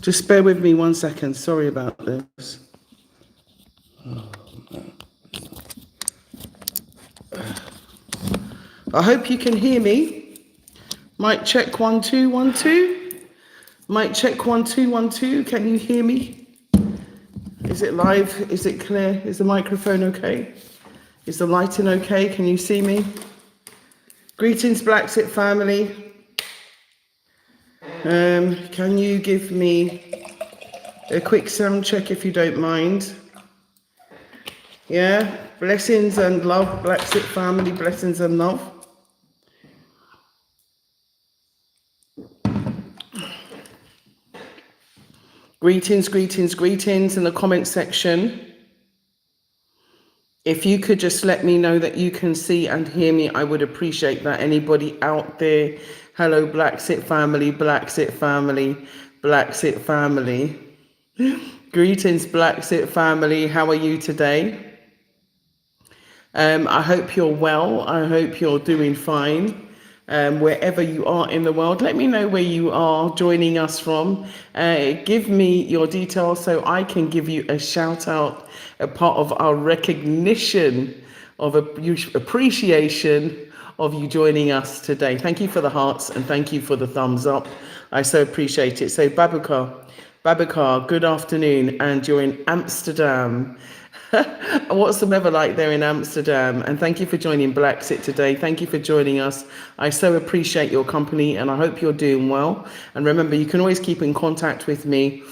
Just bear with me 1 second. Sorry about this. I hope you can hear me. Mic check 1 2 1 2. Mic check 1 2 1 2. Can you hear me? Is it live? Is it clear? Is the microphone okay? Is the lighting okay? Can you see me? Greetings, BlaXit family. Can you give me a quick sound check if you don't mind? Yeah, blessings and love, BlaXit family, blessings and love. Greetings, greetings, greetings in the comment section. If you could just let me know that you can see and hear me, I would appreciate that. Anybody out there? Hello, BlaXit family, BlaXit family, BlaXit family. Greetings, BlaXit family. How are you today? I hope you're well. I hope you're doing fine. Wherever you are in the world, let me know where you are joining us from. Give me your details so I can give you a shout out, a part of our recognition of appreciation of you joining us today. Thank you for the hearts and thank you for the thumbs up. I so appreciate it. So Babakar, good afternoon, and you're in Amsterdam. What's the weather like there in Amsterdam? And thank you for joining BlaXit today. Thank you for joining us. I so appreciate your company and I hope you're doing well. And remember, you can always keep in contact with me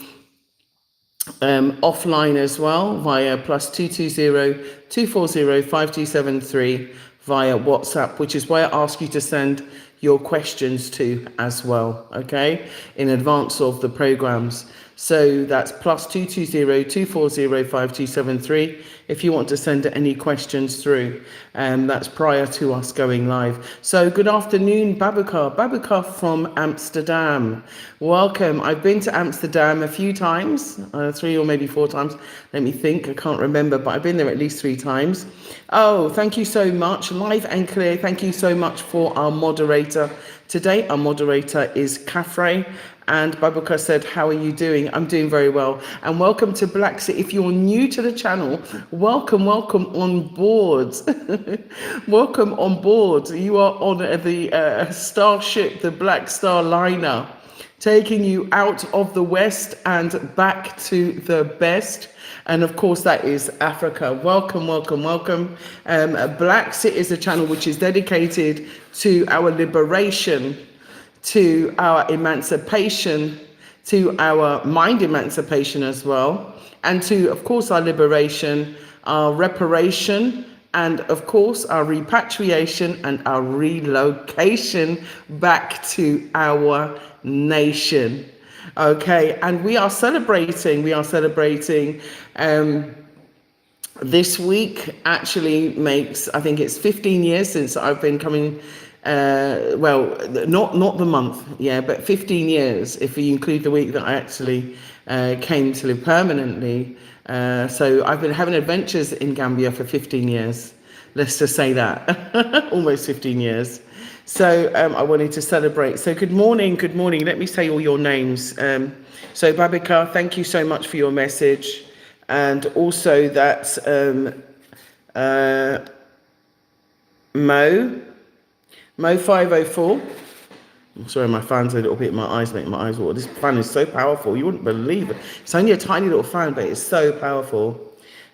offline as well via +220 via WhatsApp, which is where I ask you to send your questions to as well, okay, in advance of the programs. So that's +220 if you want to send any questions through. That's prior to us going live. So good afternoon, Babakar from Amsterdam. Welcome. I've been to Amsterdam a few times, 3 or maybe 4 times. Let me think, I can't remember, but I've been there at least 3 times. Oh, thank you so much. Live and clear. Thank you so much for our moderator. Today, our moderator is Kafre. And Babakar said, how are you doing? I'm doing very well. And welcome to BlaXit. If you're new to the channel, welcome on board. Welcome on board. You are on the Starship, the Black Star liner, taking you out of the West and back to the best. And of course, that is Africa. Welcome. BlaXit is a channel which is dedicated to our liberation, to our emancipation, to our mind emancipation as well, and to, of course, our liberation, our reparation, and of course, our repatriation and our relocation back to our nation. Okay, and we are celebrating, this week actually makes, I think it's 15 years since I've been coming, well, not the month, yeah, but 15 years if you include the week that I actually came to live permanently. So I've been having adventures in Gambia for 15 years. Let's just say that, almost 15 years. So I wanted to celebrate. So good morning. Let me say all your names. So Babika, thank you so much for your message. And also that's Mo 504. I'm sorry, my fan's a little bit, my eyes make my eyes water. This fan is so powerful, you wouldn't believe it. It's only a tiny little fan, but it's so powerful.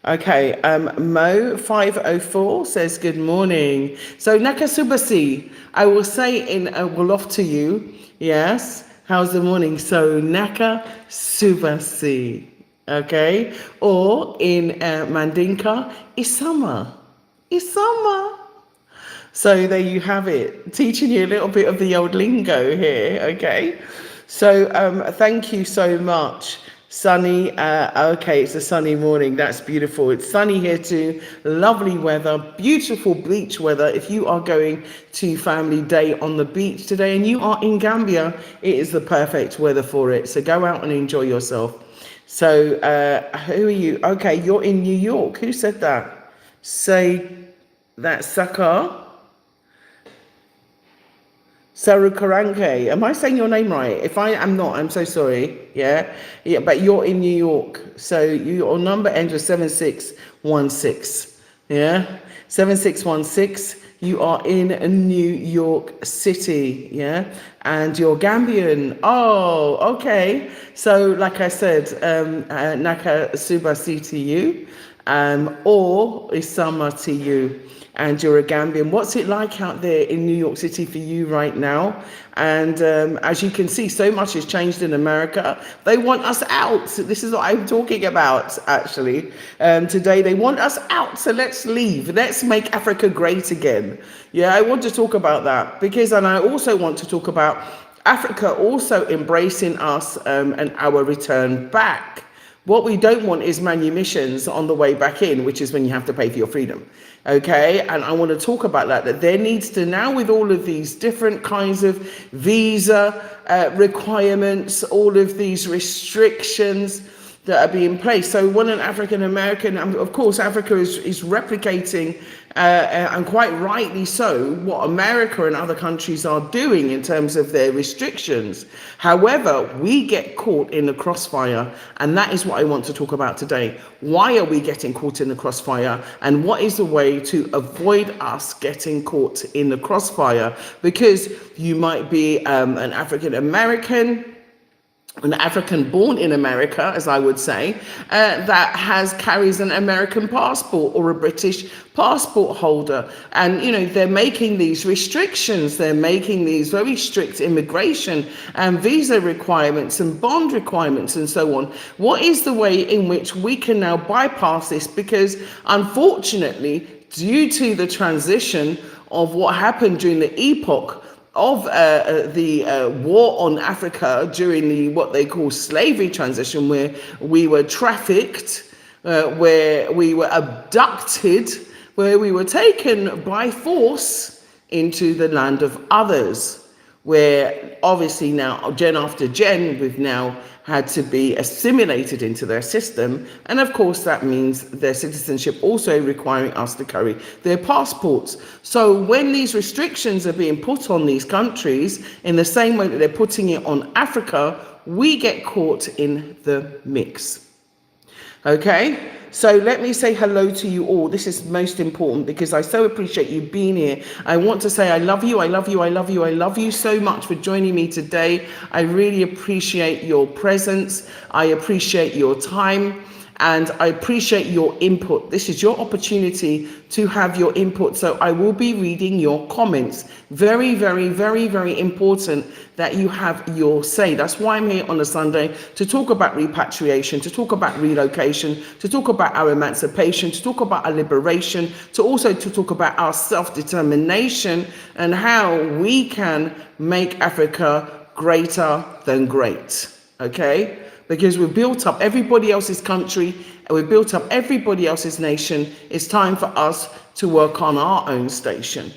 Okay, Mo 504 says good morning. So Nakasubasi, I will say in Wolof to you, yes, how's the morning? So Nakasubasi, okay? Or in Mandinka, Isama. So there you have it, teaching you a little bit of the old lingo here, okay? So thank you so much. Sunny, okay, it's a sunny morning, that's beautiful. It's sunny here too, lovely weather, beautiful beach weather. If you are going to family day on the beach today and you are in Gambia, it is the perfect weather for it. So go out and enjoy yourself. So who are you? Okay, you're in New York. Who said that? Say that, Sakar. Sarukaranke. Am I saying your name right? If I am not, I'm so sorry. Yeah. Yeah, but you're in New York. So your number ends with 7616. Yeah. 7616. You are in New York City. Yeah. And you're Gambian. Oh, okay. So like I said, Naka Subasi to you, or Isama to you, and you're a Gambian. What's it like out there in New York City for you right now? And as you can see, so much has changed in America. They want us out. This is what I'm talking about, actually. Today, they want us out. So let's leave. Let's make Africa great again. Yeah, I want to talk about that because, and I also want to talk about Africa also embracing us and our return back. What we don't want is manumissions on the way back in, which is when you have to pay for your freedom. Okay, and I want to talk about that there needs to now, with all of these different kinds of visa requirements, all of these restrictions that are being placed. So when an African American, of course, Africa is replicating, and quite rightly so, what America and other countries are doing in terms of their restrictions. However, we get caught in the crossfire, and that is what I want to talk about today. Why are we getting caught in the crossfire, and what is the way to avoid us getting caught in the crossfire? Because you might be an African American, an African born in America, as I would say, that carries an American passport or a British passport holder. And, you know, they're making these restrictions. They're making these very strict immigration and visa requirements and bond requirements and so on. What is the way in which we can now bypass this? Because unfortunately, due to the transition of what happened during the epoch of the war on Africa during the what they call slavery transition, where we were trafficked, where we were abducted, where we were taken by force into the land of others, where obviously now gen after gen we've now had to be assimilated into their system. And of course that means their citizenship also requiring us to carry their passports. So when these restrictions are being put on these countries in the same way that they're putting it on Africa, we get caught in the mix. Okay, so let me say hello to you all. This is most important because I so appreciate you being here. I want to say I love you, I love you, I love you, I love you so much for joining me today. I really appreciate your presence. I appreciate your time. And I appreciate your input. This is your opportunity to have your input. So I will be reading your comments. Very, very, very, very important that you have your say. That's why I'm here on a Sunday, to talk about repatriation, to talk about relocation, to talk about our emancipation, to talk about our liberation, to talk about our self-determination and how we can make Africa greater than great. Okay? Because we've built up everybody else's country and we've built up everybody else's nation. It's time for us to work on our own station.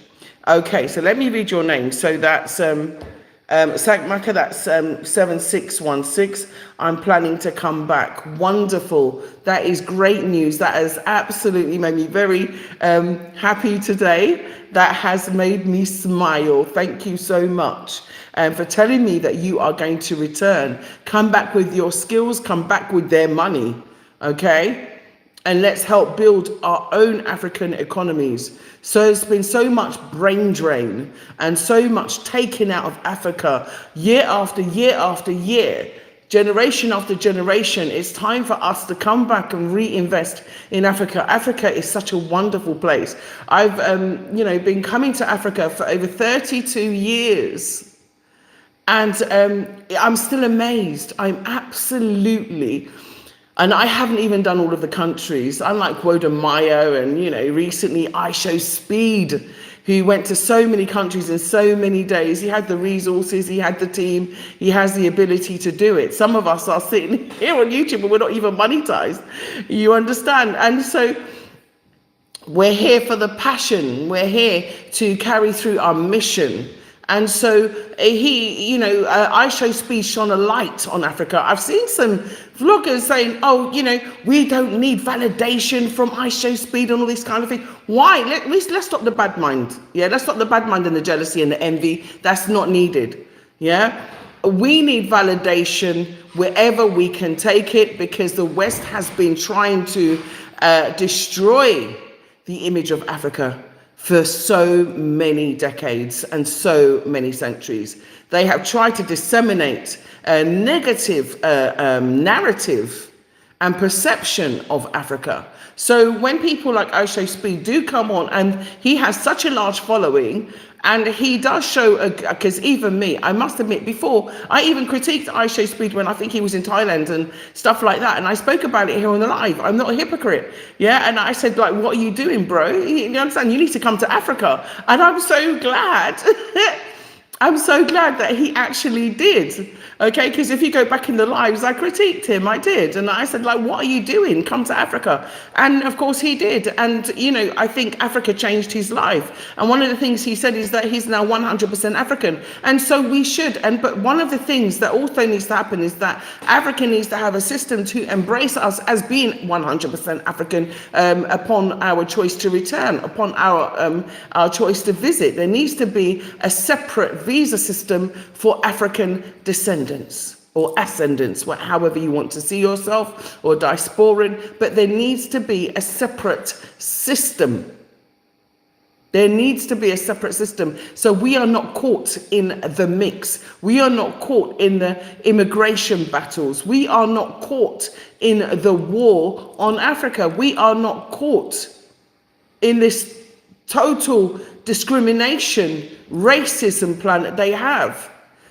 Okay, so let me read your name. So that's Sakmaka, that's 7616. I'm planning to come back. Wonderful. That is great news. That has absolutely made me very happy today. That has made me smile. Thank you so much. And for telling me that you are going to return. Come back with your skills, come back with their money, okay? And let's help build our own African economies. So there's been so much brain drain and so much taken out of Africa year after year after year, generation after generation. It's time for us to come back and reinvest in Africa. Africa is such a wonderful place. I've been coming to Africa for over 32 years. And I'm still amazed. I'm absolutely, and I haven't even done all of the countries. Unlike Wodamaya and, recently Aisho Speed, who went to so many countries in so many days. He had the resources, he had the team, he has the ability to do it. Some of us are sitting here on YouTube and we're not even monetized. You understand? And so we're here for the passion. We're here to carry through our mission. And so I show speed shone a light on Africa. I've seen some vloggers saying, oh, we don't need validation from I show speed and all this kind of thing. Why? Let's stop the bad mind. Yeah, let's stop the bad mind and the jealousy and the envy. That's not needed. Yeah, we need validation wherever we can take it, because the West has been trying to destroy the image of Africa for so many decades and so many centuries. They have tried to disseminate a negative narrative and perception of Africa. So when people like Osho Speed do come on, and he has such a large following, and he does show, because even me, I must admit, before, I even critiqued Osho Speed when I think he was in Thailand and stuff like that. And I spoke about it here on the live. I'm not a hypocrite. Yeah. And I said, like, what are you doing, bro? You understand? You need to come to Africa. And I'm so glad. I'm so glad that he actually did. Okay, because if you go back in the lives, I critiqued him. I did. And I said, like, what are you doing? Come to Africa. And of course he did. And, I think Africa changed his life. And one of the things he said is that he's now 100% African. And so we should. But one of the things that also needs to happen is that Africa needs to have a system to embrace us as being 100% African upon our choice to return, upon our choice to visit. There needs to be a separate visa system for African descendants or ascendants, however you want to see yourself, or diasporan, but there needs to be a separate system. There needs to be a separate system, so we are not caught in the mix. We are not caught in the immigration battles. We are not caught in the war on Africa. We are not caught in this total discrimination, racism plan that they have.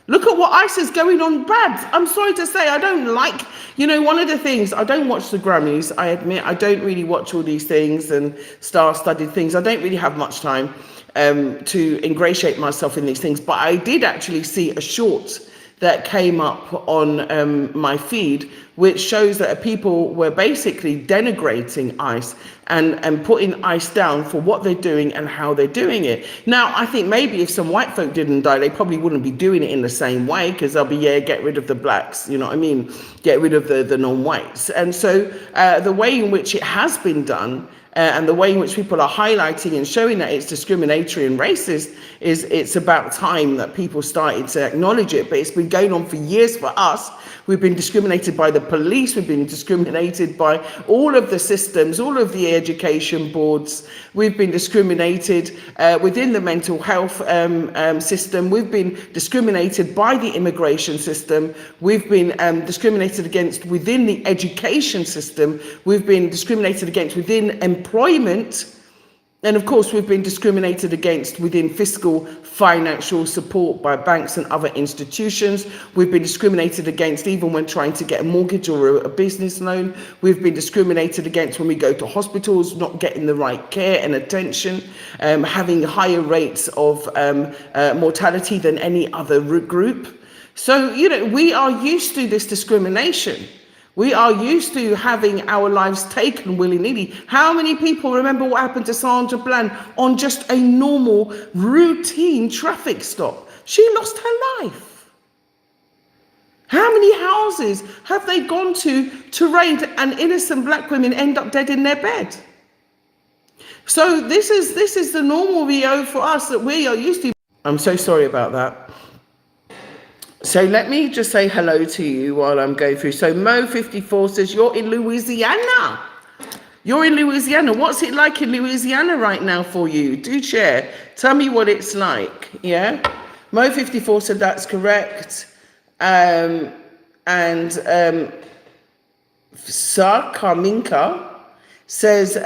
Look at what ICE is going on bad. I'm sorry to say, I don't like, one of the things, I don't watch the Grammys. I admit, I don't really watch all these things and star-studded things. I don't really have much time to ingratiate myself in these things. But I did actually see a short that came up on my feed, which shows that people were basically denigrating ICE and putting ICE down for what they're doing and how they're doing it. Now, I think maybe if some white folk didn't die, they probably wouldn't be doing it in the same way, because they'll be, get rid of the blacks, you know what I mean? Get rid of the non-whites. And so the way in which it has been done, and the way in which people are highlighting and showing that it's discriminatory and racist, it's about time that people started to acknowledge it. But it's been going on for years for us. We've been discriminated by the police. We've been discriminated by all of the systems, all of the education boards. We've been discriminated within the mental health system. We've been discriminated by the immigration system. We've been discriminated against within the education system. We've been discriminated against within employment. And of course, we've been discriminated against within fiscal financial support by banks and other institutions. We've been discriminated against even when trying to get a mortgage or a business loan. We've been discriminated against when we go to hospitals, not getting the right care and attention, having higher rates of mortality than any other group. So, we are used to this discrimination. We are used to having our lives taken willy-nilly. How many people remember what happened to Sandra Bland on just a normal, routine traffic stop? She lost her life. How many houses have they gone to raid and innocent black women end up dead in their bed? So this is the normal VO for us that we are used to. I'm so sorry about that. So let me just say hello to you while I'm going through. So Mo54 says, you're in Louisiana. You're in Louisiana. What's it like in Louisiana right now for you? Do share. Tell me what it's like. Yeah. Mo54 said that's correct. Sarkaminka says,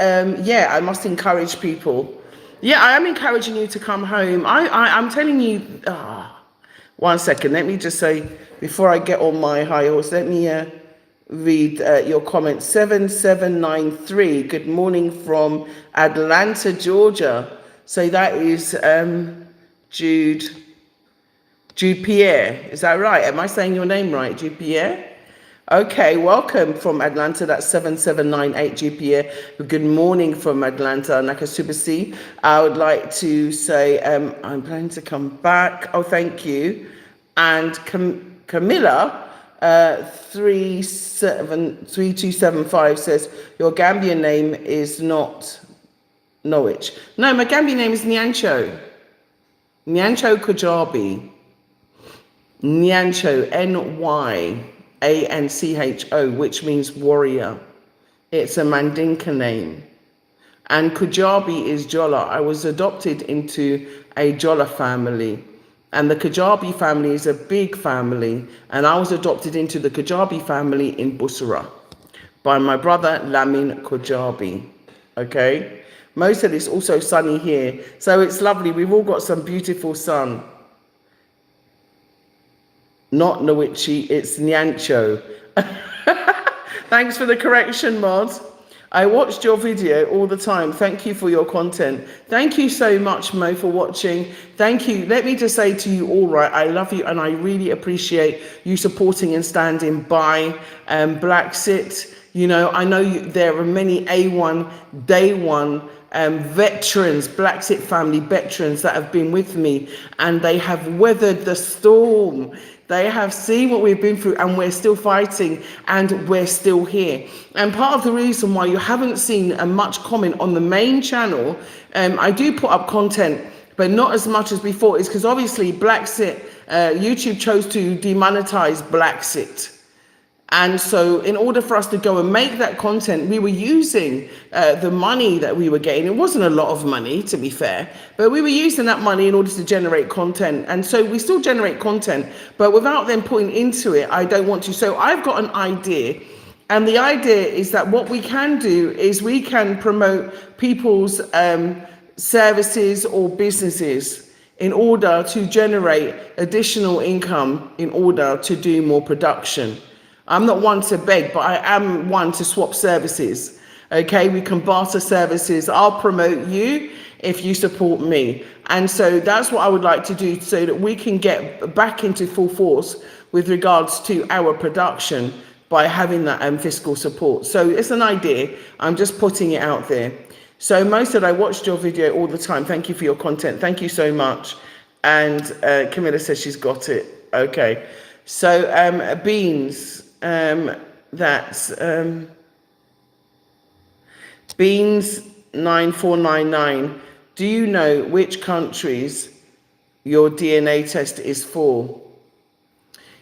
yeah, I must encourage people. Yeah, I am encouraging you to come home. I'm telling you, one second, let me just say, before I get on my high horse, let me read your comment. 7793, good morning from Atlanta, Georgia. So that is Jude Pierre, is that right? Am I saying your name right, Jude Pierre? Okay, welcome from Atlanta. That's 7798 GPA. Good morning from Atlanta, Nakasubasi. I would like to say I'm planning to come back. Oh, thank you. And Camilla, 3275 says, your Gambian name is not Norwich. No, my Gambian name is Nyancho. Nyancho Kajabi. Nyancho, Nyancho, which means warrior. It's a Mandinka name. And Kajabi is Jola. I was adopted into a Jola family. And the Kajabi family is a big family. And I was adopted into the Kajabi family in Bussorah by my brother Lamin Kajabi. Okay? Most of it's also sunny here. So it's lovely. We've all got some beautiful sun. Not Nowichi, it's Nyancho. Thanks for the correction, Mod. I watched your video all the time. Thank you for your content. Thank you so much, Mo, for watching. Thank you. Let me just say to you all, right, I love you and I really appreciate you supporting and standing by BlaXit. You know, I know there are many A1, day one veterans, BlaXit family veterans that have been with me and they have weathered the storm. They have seen what we've been through and we're still fighting and we're still here. And part of the reason why you haven't seen much comment on the main channel, I do put up content, but not as much as before, is because obviously BlaXit, YouTube chose to demonetize BlaXit. And so in order for us to go and make that content, we were using the money that we were getting. It wasn't a lot of money, to be fair, but we were using that money in order to generate content. And so we still generate content, but without them putting into it, I don't want to. So I've got an idea. And the idea is that what we can do is we can promote people's services or businesses in order to generate additional income in order to do more production. I'm not one to beg, but I am one to swap services. Okay, we can barter services. I'll promote you if you support me. And so that's what I would like to do so that we can get back into full force with regards to our production by having that fiscal support. So it's an idea. I'm just putting it out there. So Mo said, I watched your video all the time. Thank you for your content. Thank you so much. And Camilla says she's got it. Okay. So Beans. That's Beans 9499. Do you know which countries your DNA test is for?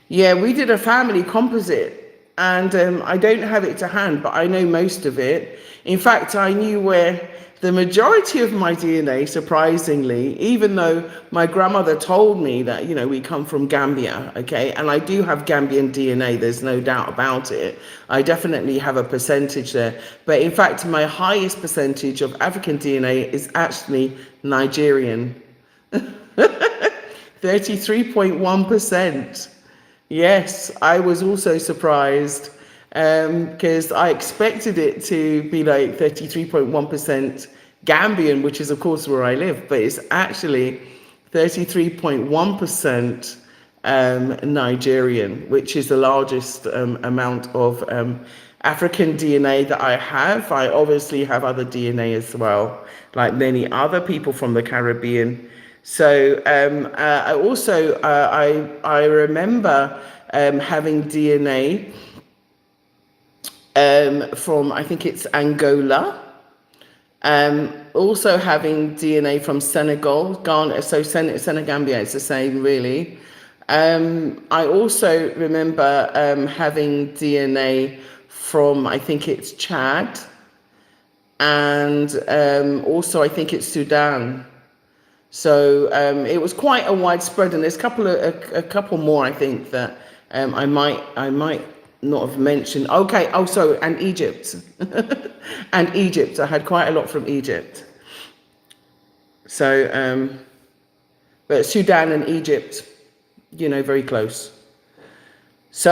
Yeah, we did a family composite and I don't have it to hand, but I know most of it. In fact, I knew where the majority of my DNA, surprisingly, even though my grandmother told me that, you know, we come from Gambia, okay, and I do have Gambian DNA, there's no doubt about it. I definitely have a percentage there. But in fact, my highest percentage of African DNA is actually Nigerian. 33.1%. Yes, I was also surprised because I expected it to be like 33.1% Gambian, which is of course where I live, but it's actually 33.1% Nigerian, which is the largest amount of African DNA that I have. I obviously have other DNA as well, like many other people from the Caribbean. So I also, I remember having DNA from, I think it's Angola. Also having DNA from Senegal, Ghana, so Senegambia, it's the same really. I also remember having DNA from, I think it's Chad, and also I think it's Sudan. So it was quite a widespread, and there's a couple more I think that I might not have mentioned. Okay, also, and Egypt. And Egypt, I had quite a lot from Egypt. So, but Sudan and Egypt, you know, very close. So,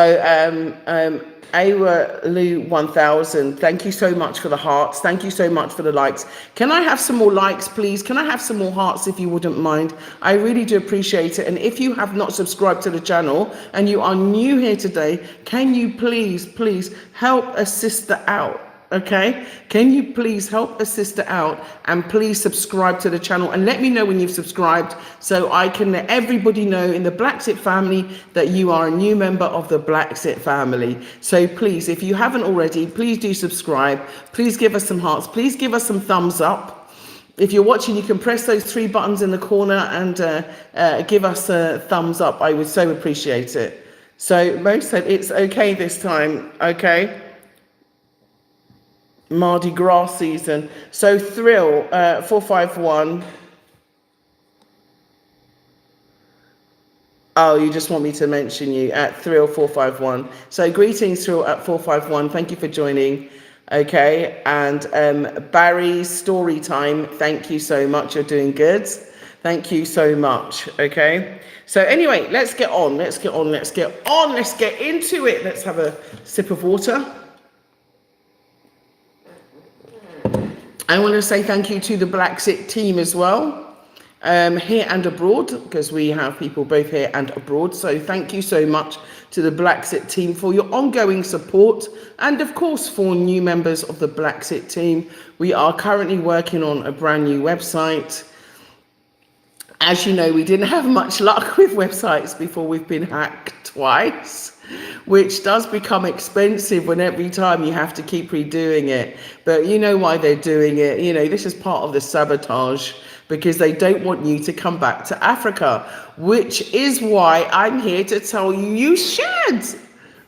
Awa Lu 1000, thank you so much for the hearts. Thank you so much for the likes. Can I have some more likes, please? Can I have some more hearts if you wouldn't mind? I really do appreciate it. And if you have not subscribed to the channel and you are new here today, can you please help a sister out? Okay, can you please help a sister out and please subscribe to the channel and let me know when you've subscribed so I can let everybody know in the BlaXit family that you are a new member of the BlaXit family. So please, if you haven't already, please do subscribe. Please give us some hearts. Please give us some thumbs up. If you're watching, you can press those 3 buttons in the corner and give us a thumbs up. I would so appreciate it. So Mo said it's okay this time. Okay. Mardi Gras season. So Thrill 451. Oh, you just want me to mention you at Thrill 451. So greetings Thrill at 451. Thank you for joining. Okay, and Barry's story time. Thank you so much. You're doing good. Thank you so much. Okay. So anyway, let's get on. Let's get into it. Let's have a sip of water. I want to say thank you to the BlaXit team as well, here and abroad, because we have people both here and abroad. So thank you so much to the BlaXit team for your ongoing support, and of course for new members of the BlaXit team. We are currently working on a brand new website. As you know, we didn't have much luck with websites before. We've been hacked twice, which does become expensive when every time you have to keep redoing it. But you know why they're doing it. You know, this is part of the sabotage, because they don't want you to come back to Africa, which is why I'm here to tell you you should.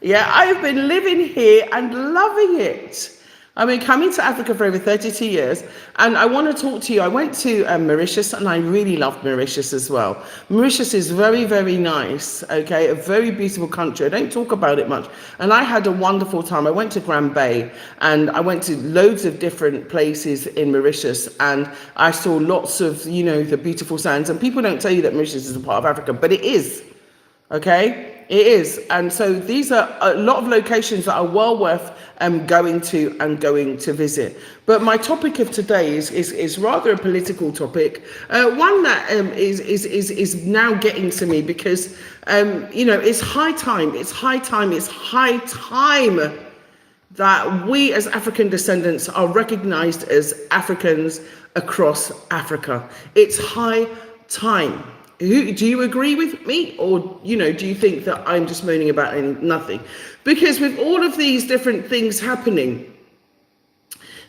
Yeah, I've been living here and loving it. I've been coming to Africa for over 32 years, and I want to talk to you. I went to Mauritius, and I really loved Mauritius as well. Mauritius is very, very nice, okay, a very beautiful country. I don't talk about it much, and I had a wonderful time. I went to Grand Bay, and I went to loads of different places in Mauritius, and I saw lots of, you know, the beautiful sands, and people don't tell you that Mauritius is a part of Africa, but it is, okay? It is. And so these are a lot of locations that are well worth going to visit. But my topic of today is rather a political topic, one that is now getting to me, because you know, it's high time that we as African descendants are recognized as Africans across Africa. It's high time. Do you agree with me, or, you know, do you think that I'm just moaning about nothing? Because with all of these different things happening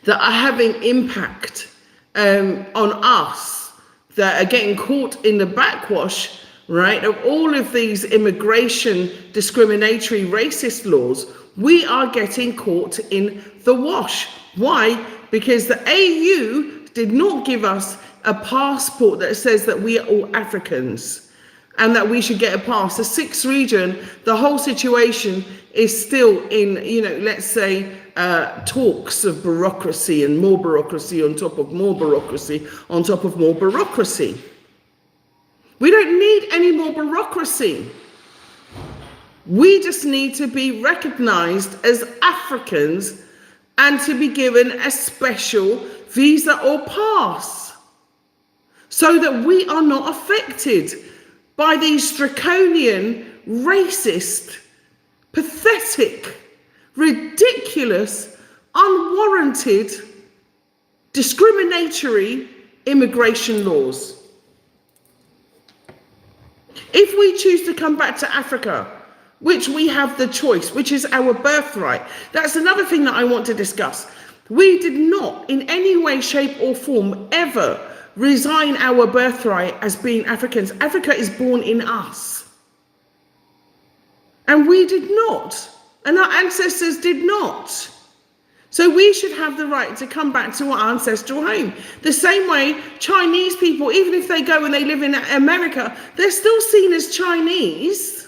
that are having impact on us, that are getting caught in the backwash, right, of all of these immigration discriminatory racist laws, we are getting caught in the wash. Why? Because the AU did not give us a passport that says that we are all Africans and that we should get a pass. The 6th region, the whole situation is still in, you know, let's say, talks of bureaucracy, and more bureaucracy on top of more bureaucracy on top of more bureaucracy. We don't need any more bureaucracy. We just need to be recognized as Africans and to be given a special visa or pass, so that we are not affected by these draconian, racist, pathetic, ridiculous, unwarranted, discriminatory immigration laws. If we choose to come back to Africa, which we have the choice, which is our birthright, that's another thing that I want to discuss. We did not in any way, shape or form ever resign our birthright as being Africans. Africa is born in us. And we did not. And our ancestors did not. So we should have the right to come back to our ancestral home. The same way Chinese people, even if they go and they live in America, they're still seen as Chinese.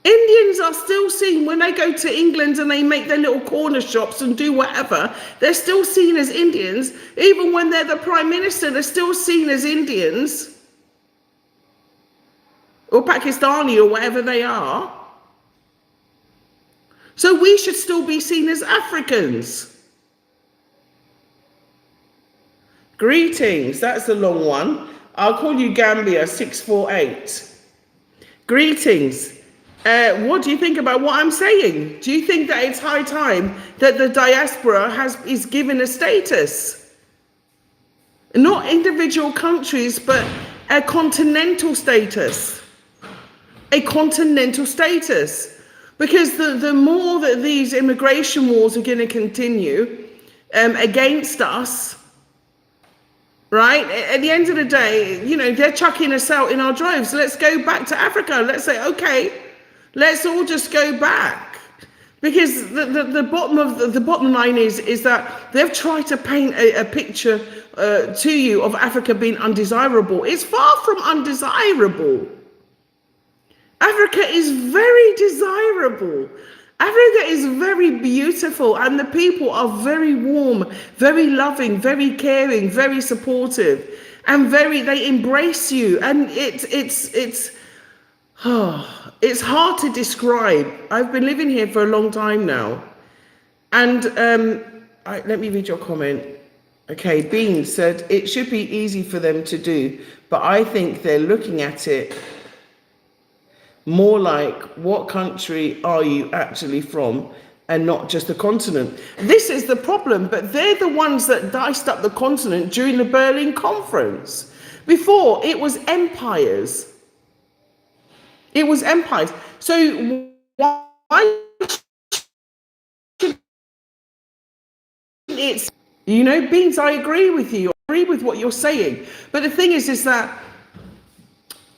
Indians are still seen, when they go to England and they make their little corner shops and do whatever, they're still seen as Indians. Even when they're the Prime Minister, they're still seen as Indians or Pakistani or whatever they are. So we should still be seen as Africans. Greetings, that's a long one. I'll call you Gambia 648. Greetings. What do you think about what I'm saying? Do you think that it's high time that the diaspora is given a status? Not individual countries, but a continental status. A continental status. Because the more that these immigration wars are going to continue against us, right? At the end of the day, they're chucking us out in our drives. Let's go back to Africa. Let's say, okay, let's all just go back. Because the bottom line is that they've tried to paint a picture to you of Africa being undesirable. It's far from undesirable. Africa is very desirable. Africa is very beautiful, and the people are very warm, very loving, very caring, very supportive, and they embrace you. And it's hard to describe. I've been living here for a long time now, and let me read your comment. Okay, Bean said it should be easy for them to do, but I think they're looking at it more like, what country are you actually from, and not just the continent. This is the problem, but they're the ones that diced up the continent during the Berlin Conference. Before, it was empires. It was empires. So why should it's, Beans, I agree with you. I agree with what you're saying. But the thing is that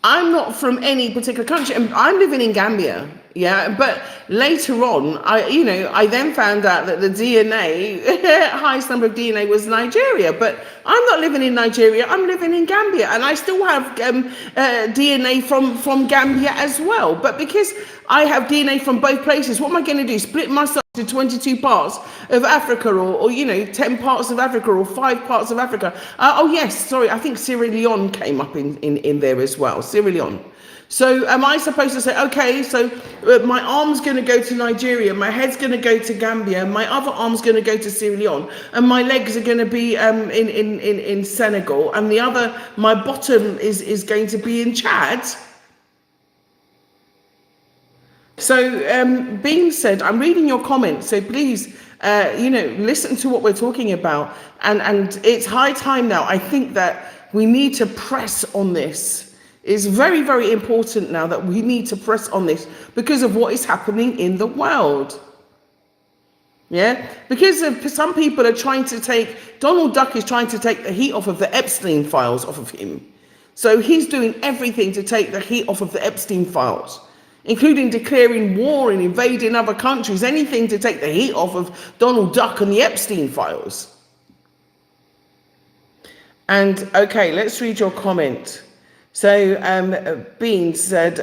I'm not from any particular country. I'm living in Gambia, yeah. But later on, I then found out that the DNA, highest number of DNA was Nigeria. But I'm not living in Nigeria. I'm living in Gambia, and I still have DNA from Gambia as well. But because I have DNA from both places, what am I going to do? Split myself to 22 parts of Africa, or 10 parts of Africa, or 5 parts of Africa. Oh yes, sorry, I think Sierra Leone came up in there as well. Sierra Leone. So am I supposed to say, okay, so my arm's going to go to Nigeria, my head's going to go to Gambia, my other arm's going to go to Sierra Leone, and my legs are going to be in Senegal, and my bottom is going to be in Chad? So Bean said, I'm reading your comments, so please, listen to what we're talking about. And it's high time now. I think that we need to press on this. It's very, very important now that we need to press on this because of what is happening in the world. Yeah, because some people are trying to Donald Duck is trying to take the heat off of the Epstein files off of him. So he's doing everything to take the heat off of the Epstein files, including declaring war and invading other countries, anything to take the heat off of Donald Duck and the Epstein files. And okay, let's read your comment. So Bean said,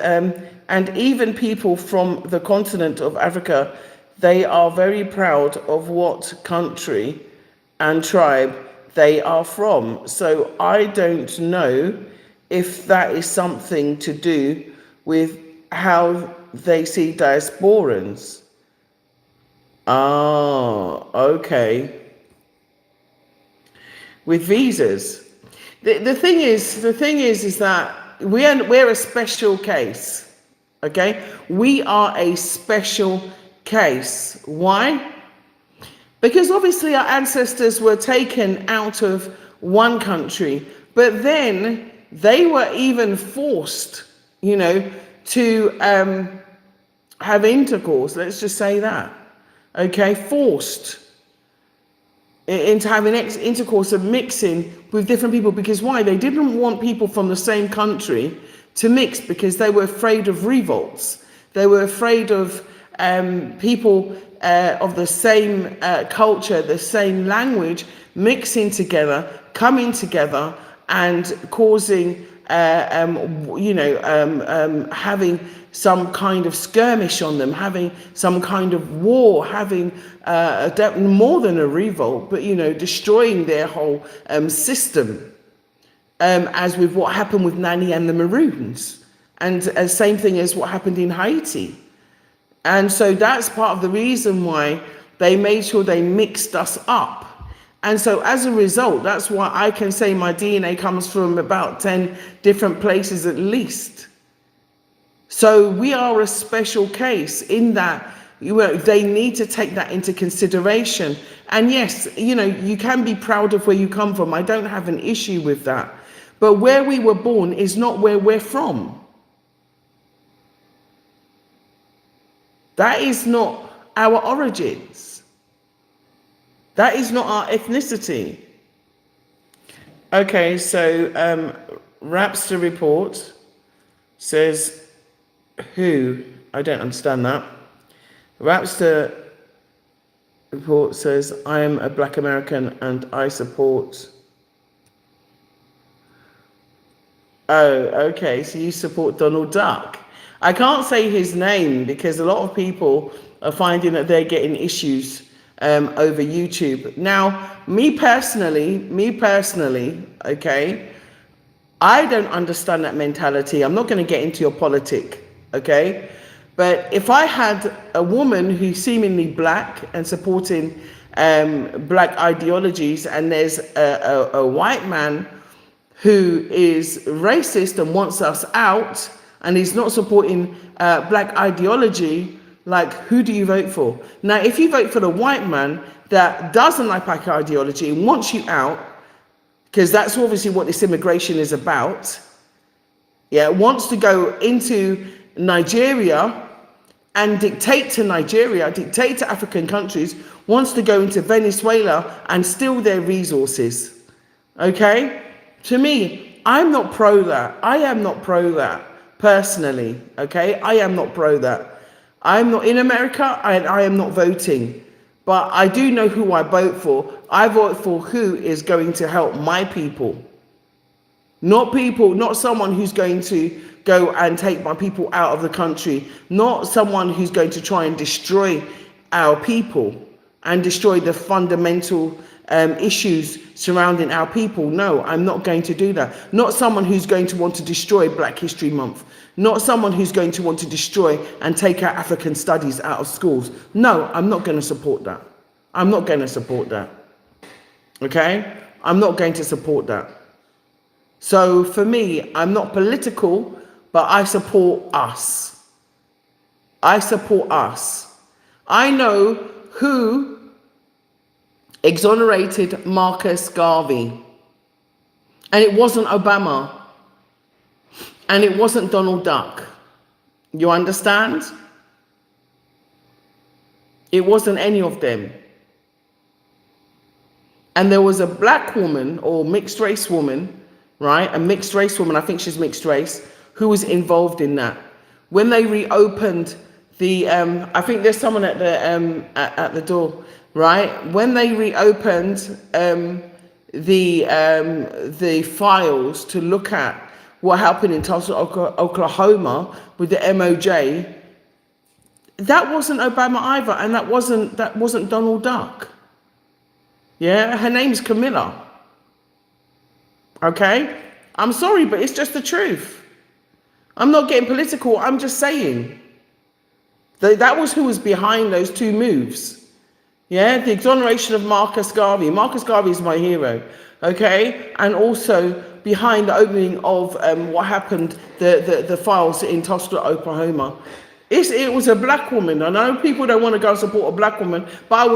and even people from the continent of Africa, they are very proud of what country and tribe they are from. So I don't know if that is something to do with how they see diasporans. Oh, okay. With visas. The thing is that we're a special case. Okay? We are a special case. Why? Because obviously our ancestors were taken out of one country, but then they were even forced, to have intercourse. Let's just say that. Okay? Forced into having intercourse and mixing with different people. Because why? They didn't want people from the same country to mix, because they were afraid of revolts. They were afraid of people of the same culture, the same language, mixing together, coming together, and causing, having some kind of skirmish on them, having some kind of war, having more than a revolt, but destroying their whole system, as with what happened with Nani and the Maroons, and same thing as what happened in Haiti. And so that's part of the reason why they made sure they mixed us up. And so as a result, that's why I can say my DNA comes from about 10 different places at least. So we are a special case in that they need to take that into consideration. And yes, you can be proud of where you come from. I don't have an issue with that. But where we were born is not where we're from. That is not our origins. That is not our ethnicity. Okay, so Rapster report says who? I don't understand that. Rapster report says I am a Black American and I support. Oh, okay, so you support Donald Duck. I can't say his name because a lot of people are finding that they're getting issues over YouTube. Now, me personally, okay, I don't understand that mentality. I'm not going to get into your politic, okay? But if I had a woman who's seemingly black and supporting black ideologies, and there's a white man who is racist and wants us out, and he's not supporting black ideology, like, who do you vote for? Now, if you vote for the white man that doesn't like black ideology and wants you out, because that's obviously what this immigration is about, yeah, wants to go into Nigeria and dictate to Nigeria, dictate to African countries, wants to go into Venezuela and steal their resources, okay? To me, I'm not pro that. I am not pro that, personally, okay? I am not pro that. I'm not in America, I am not voting. But I do know who I vote for. I vote for who is going to help my people. Not someone who's going to go and take my people out of the country. Not someone who's going to try and destroy our people and destroy the fundamental issues surrounding our people. No, I'm not going to do that. Not someone who's going to want to destroy Black History Month. Not someone who's going to want to destroy and take out African studies out of schools. No, I'm not going to support that. I'm not going to support that. Okay? I'm not going to support that. So for me, I'm not political, but I support us. I support us. I know who exonerated Marcus Garvey. And it wasn't Obama. And it wasn't Donald Duck. You understand? It wasn't any of them. And there was a black woman or mixed race woman, right? A mixed race woman, I think she's mixed race, who was involved in that. When they reopened the, I think there's someone at the door, right? When they reopened the files to look at what happened in Tulsa, Oklahoma with the MOJ, that wasn't Obama either, and that wasn't Donald Duck. Yeah, her name's Camilla. Okay? I'm sorry, but it's just the truth. I'm not getting political, I'm just saying. That was who was behind those two moves. Yeah, the exoneration of Marcus Garvey. Marcus Garvey is my hero. Okay? And also behind the opening of what happened, the files in Tulsa, Oklahoma. It was a black woman. I know people don't want to go support a black woman, but I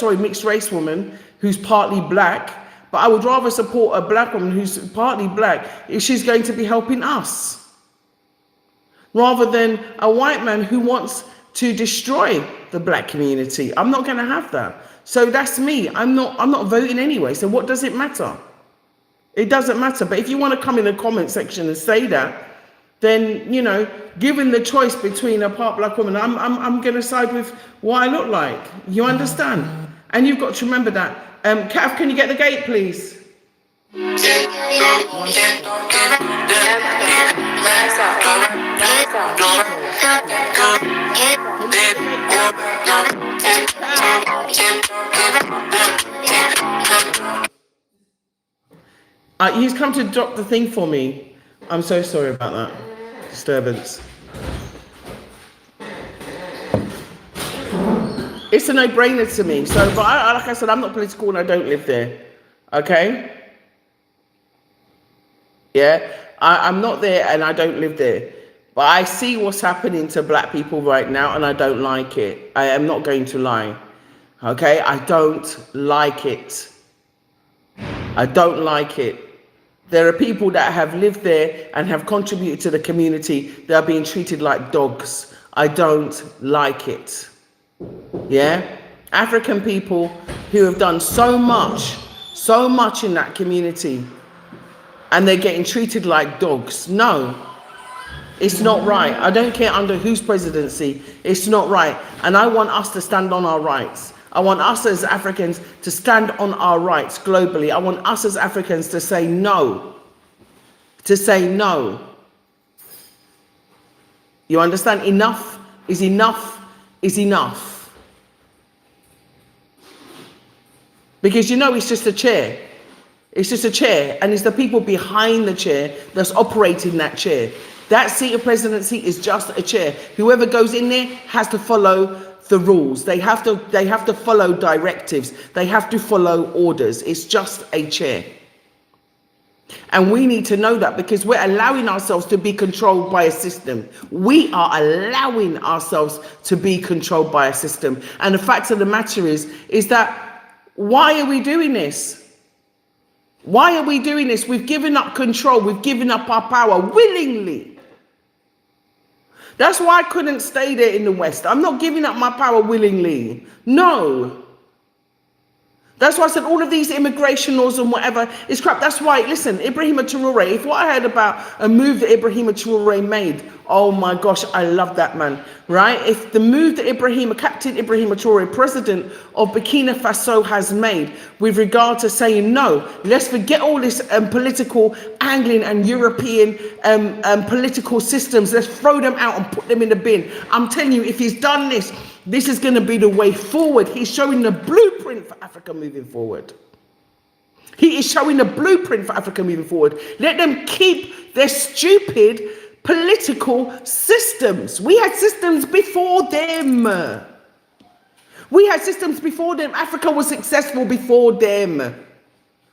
would, mixed race woman who's partly black, but I would rather support a black woman who's partly black if she's going to be helping us, rather than a white man who wants to destroy the black community. I'm not going to have that. So that's me. I'm not voting anyway. So what does it matter? It doesn't matter. But if you want to come in the comment section and say that, then, given the choice between a part black woman, I'm going to side with what I look like. You understand? And you've got to remember that. Kath, can you get the gate, please? He's come to drop the thing for me. I'm so sorry about that disturbance. It's a no-brainer to me. So, but like I said, I'm not political and I don't live there. Okay? Yeah? I'm not there and I don't live there. But I see what's happening to black people right now and I don't like it. I am not going to lie. Okay? I don't like it. I don't like it. There are people that have lived there and have contributed to the community that are being treated like dogs. I don't like it. Yeah? African people who have done so much in that community, and they're getting treated like dogs. No, it's not right. I don't care under whose presidency, it's not right. And I want us to stand on our rights. I want us as Africans to stand on our rights globally. I want us as Africans to say no. To say no. You understand? Enough is enough is enough. Because you know it's just a chair. It's just a chair, and it's the people behind the chair that's operating that chair. That seat of presidency is just a chair. Whoever goes in there has to follow the rules. They have to follow directives. They have to follow orders. It's just a chair. And we need to know that, because we're allowing ourselves to be controlled by a system. We are allowing ourselves to be controlled by a system. And the fact of the matter is that, why are we doing this? Why are we doing this? We've given up control. We've given up our power willingly. That's why I couldn't stay there in the West. I'm not giving up my power willingly. No. That's why I said all of these immigration laws and whatever is crap. That's why, listen, Ibrahim Traore, if what I heard about a move that Ibrahim Traore made, oh my gosh, I love that man, right? If the move that Captain Ibrahim Traore, president of Burkina Faso, has made with regard to saying, no, let's forget all this political angling and European political systems. Let's throw them out and put them in the bin. I'm telling you, if he's done this, this is going to be the way forward. He's showing the blueprint for Africa moving forward. He is showing the blueprint for Africa moving forward. Let them keep their stupid political systems. We had systems before them. We had systems before them. Africa was successful before them.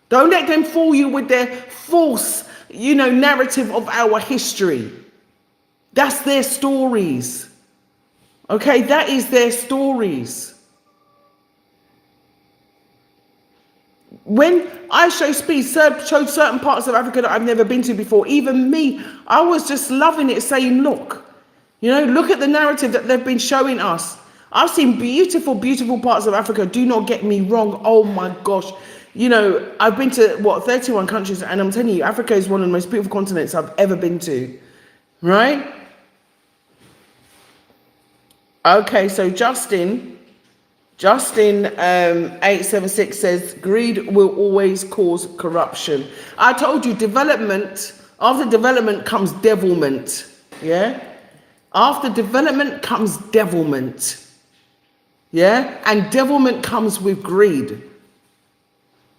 Don't let them fool you with their false, narrative of our history. That's their stories. Okay, that is their stories. When I showed certain parts of Africa that I've never been to before, even me, I was just loving it, saying, look at the narrative that they've been showing us. I've seen beautiful, beautiful parts of Africa. Do not get me wrong. Oh my gosh. I've been to 31 countries, and I'm telling you, Africa is one of the most beautiful continents I've ever been to. Right? Okay, so Justin 876 says, greed will always cause corruption. I told you, after development comes devilment. Yeah? After development comes devilment. Yeah? And devilment comes with greed.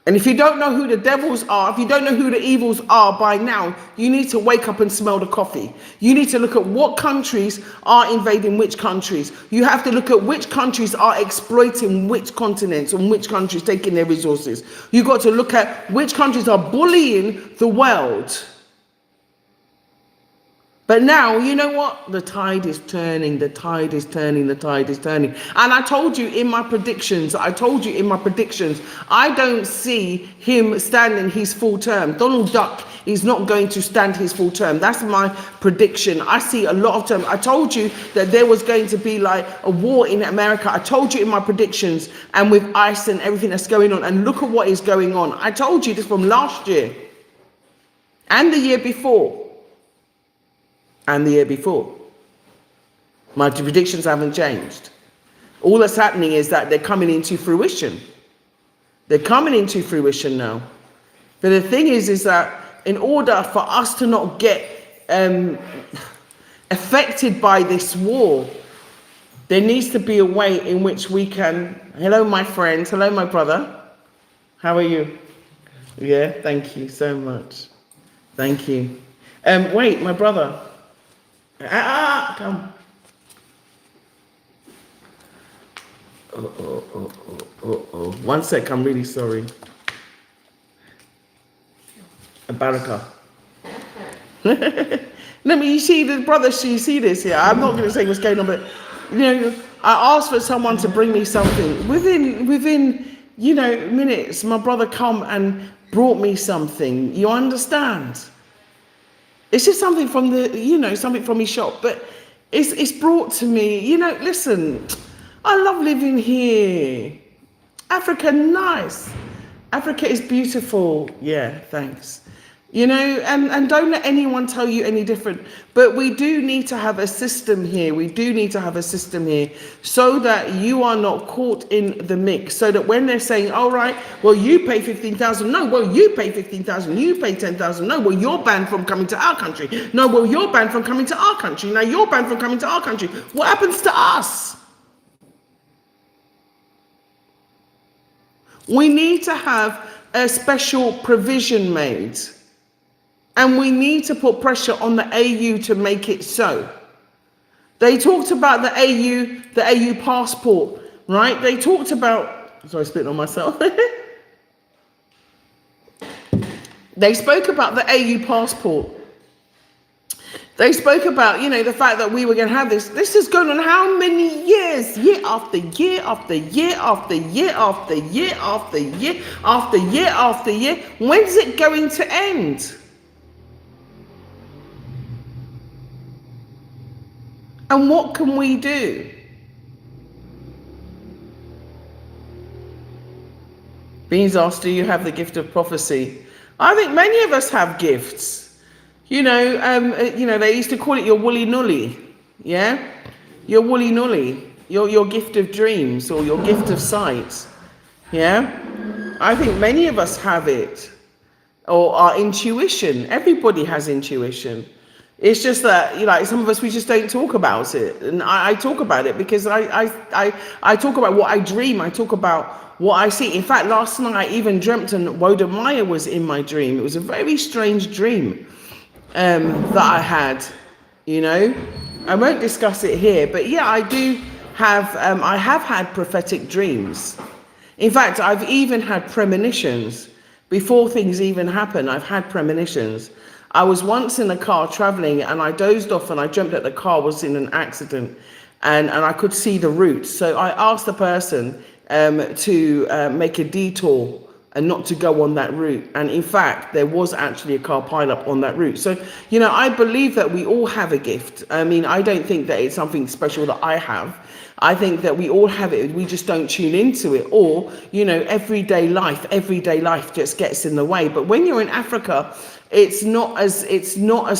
And if you don't know who the devils are, if you don't know who the evils are by now, you need to wake up and smell the coffee. You need to look at what countries are invading which countries. You have to look at which countries are exploiting which continents and which countries taking their resources. You've got to look at which countries are bullying the world. But now, you know what? The tide is turning, the tide is turning, the tide is turning. And I told you in my predictions, I don't see him standing his full term. Donald Duck is not going to stand his full term. That's my prediction. I see a lot of terms. I told you that there was going to be like a war in America. I told you in my predictions, and with ICE and everything that's going on. And look at what is going on. I told you this from last year and the year before. And the year before. My predictions haven't changed. All that's happening is that they're coming into fruition. They're coming into fruition now. But the thing is that in order for us to not get affected by this war, there needs to be a way in which we can... Hello, my friends. Hello, my brother. How are you? Yeah, thank you so much. Thank you. Wait, my brother. Come. One sec, I'm really sorry. Baraka. Let me, you see the brother, you see this here. I'm not going to say what's going on, but you know, I asked for someone to bring me something. Within minutes, my brother come and brought me something. You understand? It's just something from something from his shop, but it's brought to me. Listen, I love living here. Africa, nice. Africa is beautiful. Yeah, thanks. And don't let anyone tell you any different. But we do need to have a system here. We do need to have a system here so that you are not caught in the mix. So that when they're saying, all right, well, you pay 15,000. No, well, you pay 15,000. You pay 10,000. No, well, you're banned from coming to our country. No, well, you're banned from coming to our country. Now you're banned from coming to our country. What happens to us? We need to have a special provision made. And we need to put pressure on the AU to make it so. They talked about the AU passport, right? They talked about, sorry, spitting on myself. They spoke about the AU passport. They spoke about, the fact that we were going to have this. This has gone on how many years? Year after year after year after year after year after year after year after year. When's it going to end? And what can we do? Beans asked, do you have the gift of prophecy? I think many of us have gifts. They used to call it your woolly nully. Yeah? Your woolly nully. Your gift of dreams or your gift of sight. Yeah? I think many of us have it. Or our intuition. Everybody has intuition. It's just that, some of us, we just don't talk about it. And I talk about it because I talk about what I dream. I talk about what I see. In fact, last night I even dreamt and Wodemaya was in my dream. It was a very strange dream that I had, I won't discuss it here, but yeah, I do have, I have had prophetic dreams. In fact, I've even had premonitions. Before things even happen, I've had premonitions. I was once in a car traveling and I dozed off and I dreamt that the car was in an accident and I could see the route. So I asked the person to make a detour and not to go on that route. And in fact, there was actually a car pileup on that route. So, I believe that we all have a gift. I mean, I don't think that it's something special that I have. I think that we all have it. We just don't tune into it. Or, everyday life just gets in the way. But when you're in Africa, it's not as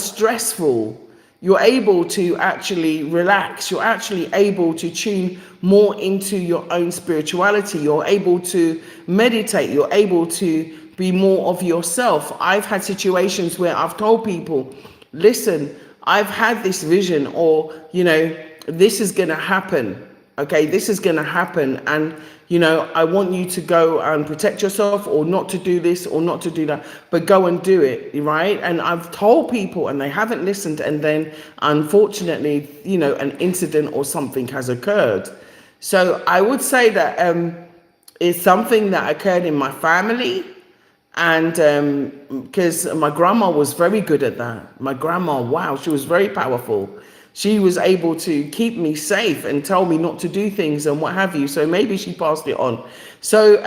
stressful. You're able to actually relax. You're actually able to tune more into your own spirituality. You're able to meditate. You're able to be more of yourself. I've had situations where I've told people, listen, I've had this vision, or, this is going to happen. Okay, this is going to happen. And, I want you to go and protect yourself, or not to do this or not to do that, but go and do it. Right. And I've told people and they haven't listened. And then unfortunately, an incident or something has occurred. So I would say that it's something that occurred in my family. And because my grandma was very good at that. My grandma, wow, she was very powerful. She was able to keep me safe and tell me not to do things and what have you. So maybe she passed it on. So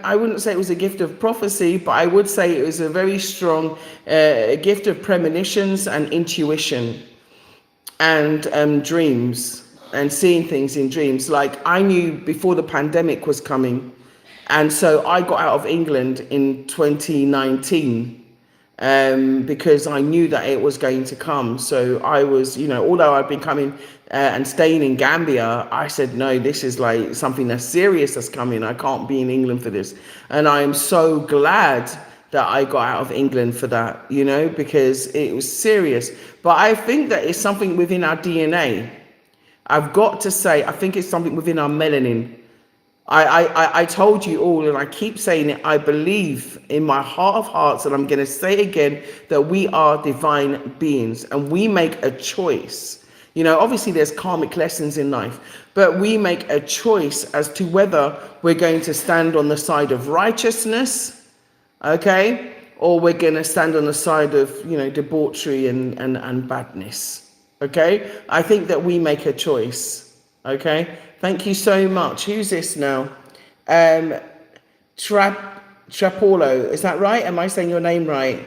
I wouldn't say it was a gift of prophecy, but I would say it was a very strong gift of premonitions and intuition and dreams and seeing things in dreams. Like I knew before the pandemic was coming. And so I got out of England in 2019. Because I knew that it was going to come. So I was, although I've been coming and staying in Gambia, I said, no, this is like something that's serious that's coming. I can't be in England for this. And I am so glad that I got out of England for that, because it was serious. But I think that it's something within our DNA. I've got to say, I think it's something within our melanin. I told you all, and I keep saying it, I believe in my heart of hearts, and I'm going to say again, that we are divine beings and we make a choice. You know, obviously there's karmic lessons in life, but we make a choice as to whether we're going to stand on the side of righteousness, okay, or we're going to stand on the side of, you know, debauchery and badness. Okay, I think that we make a choice. Okay, thank you so much. Who's this now? Trapolo, is that right? Am I saying your name right?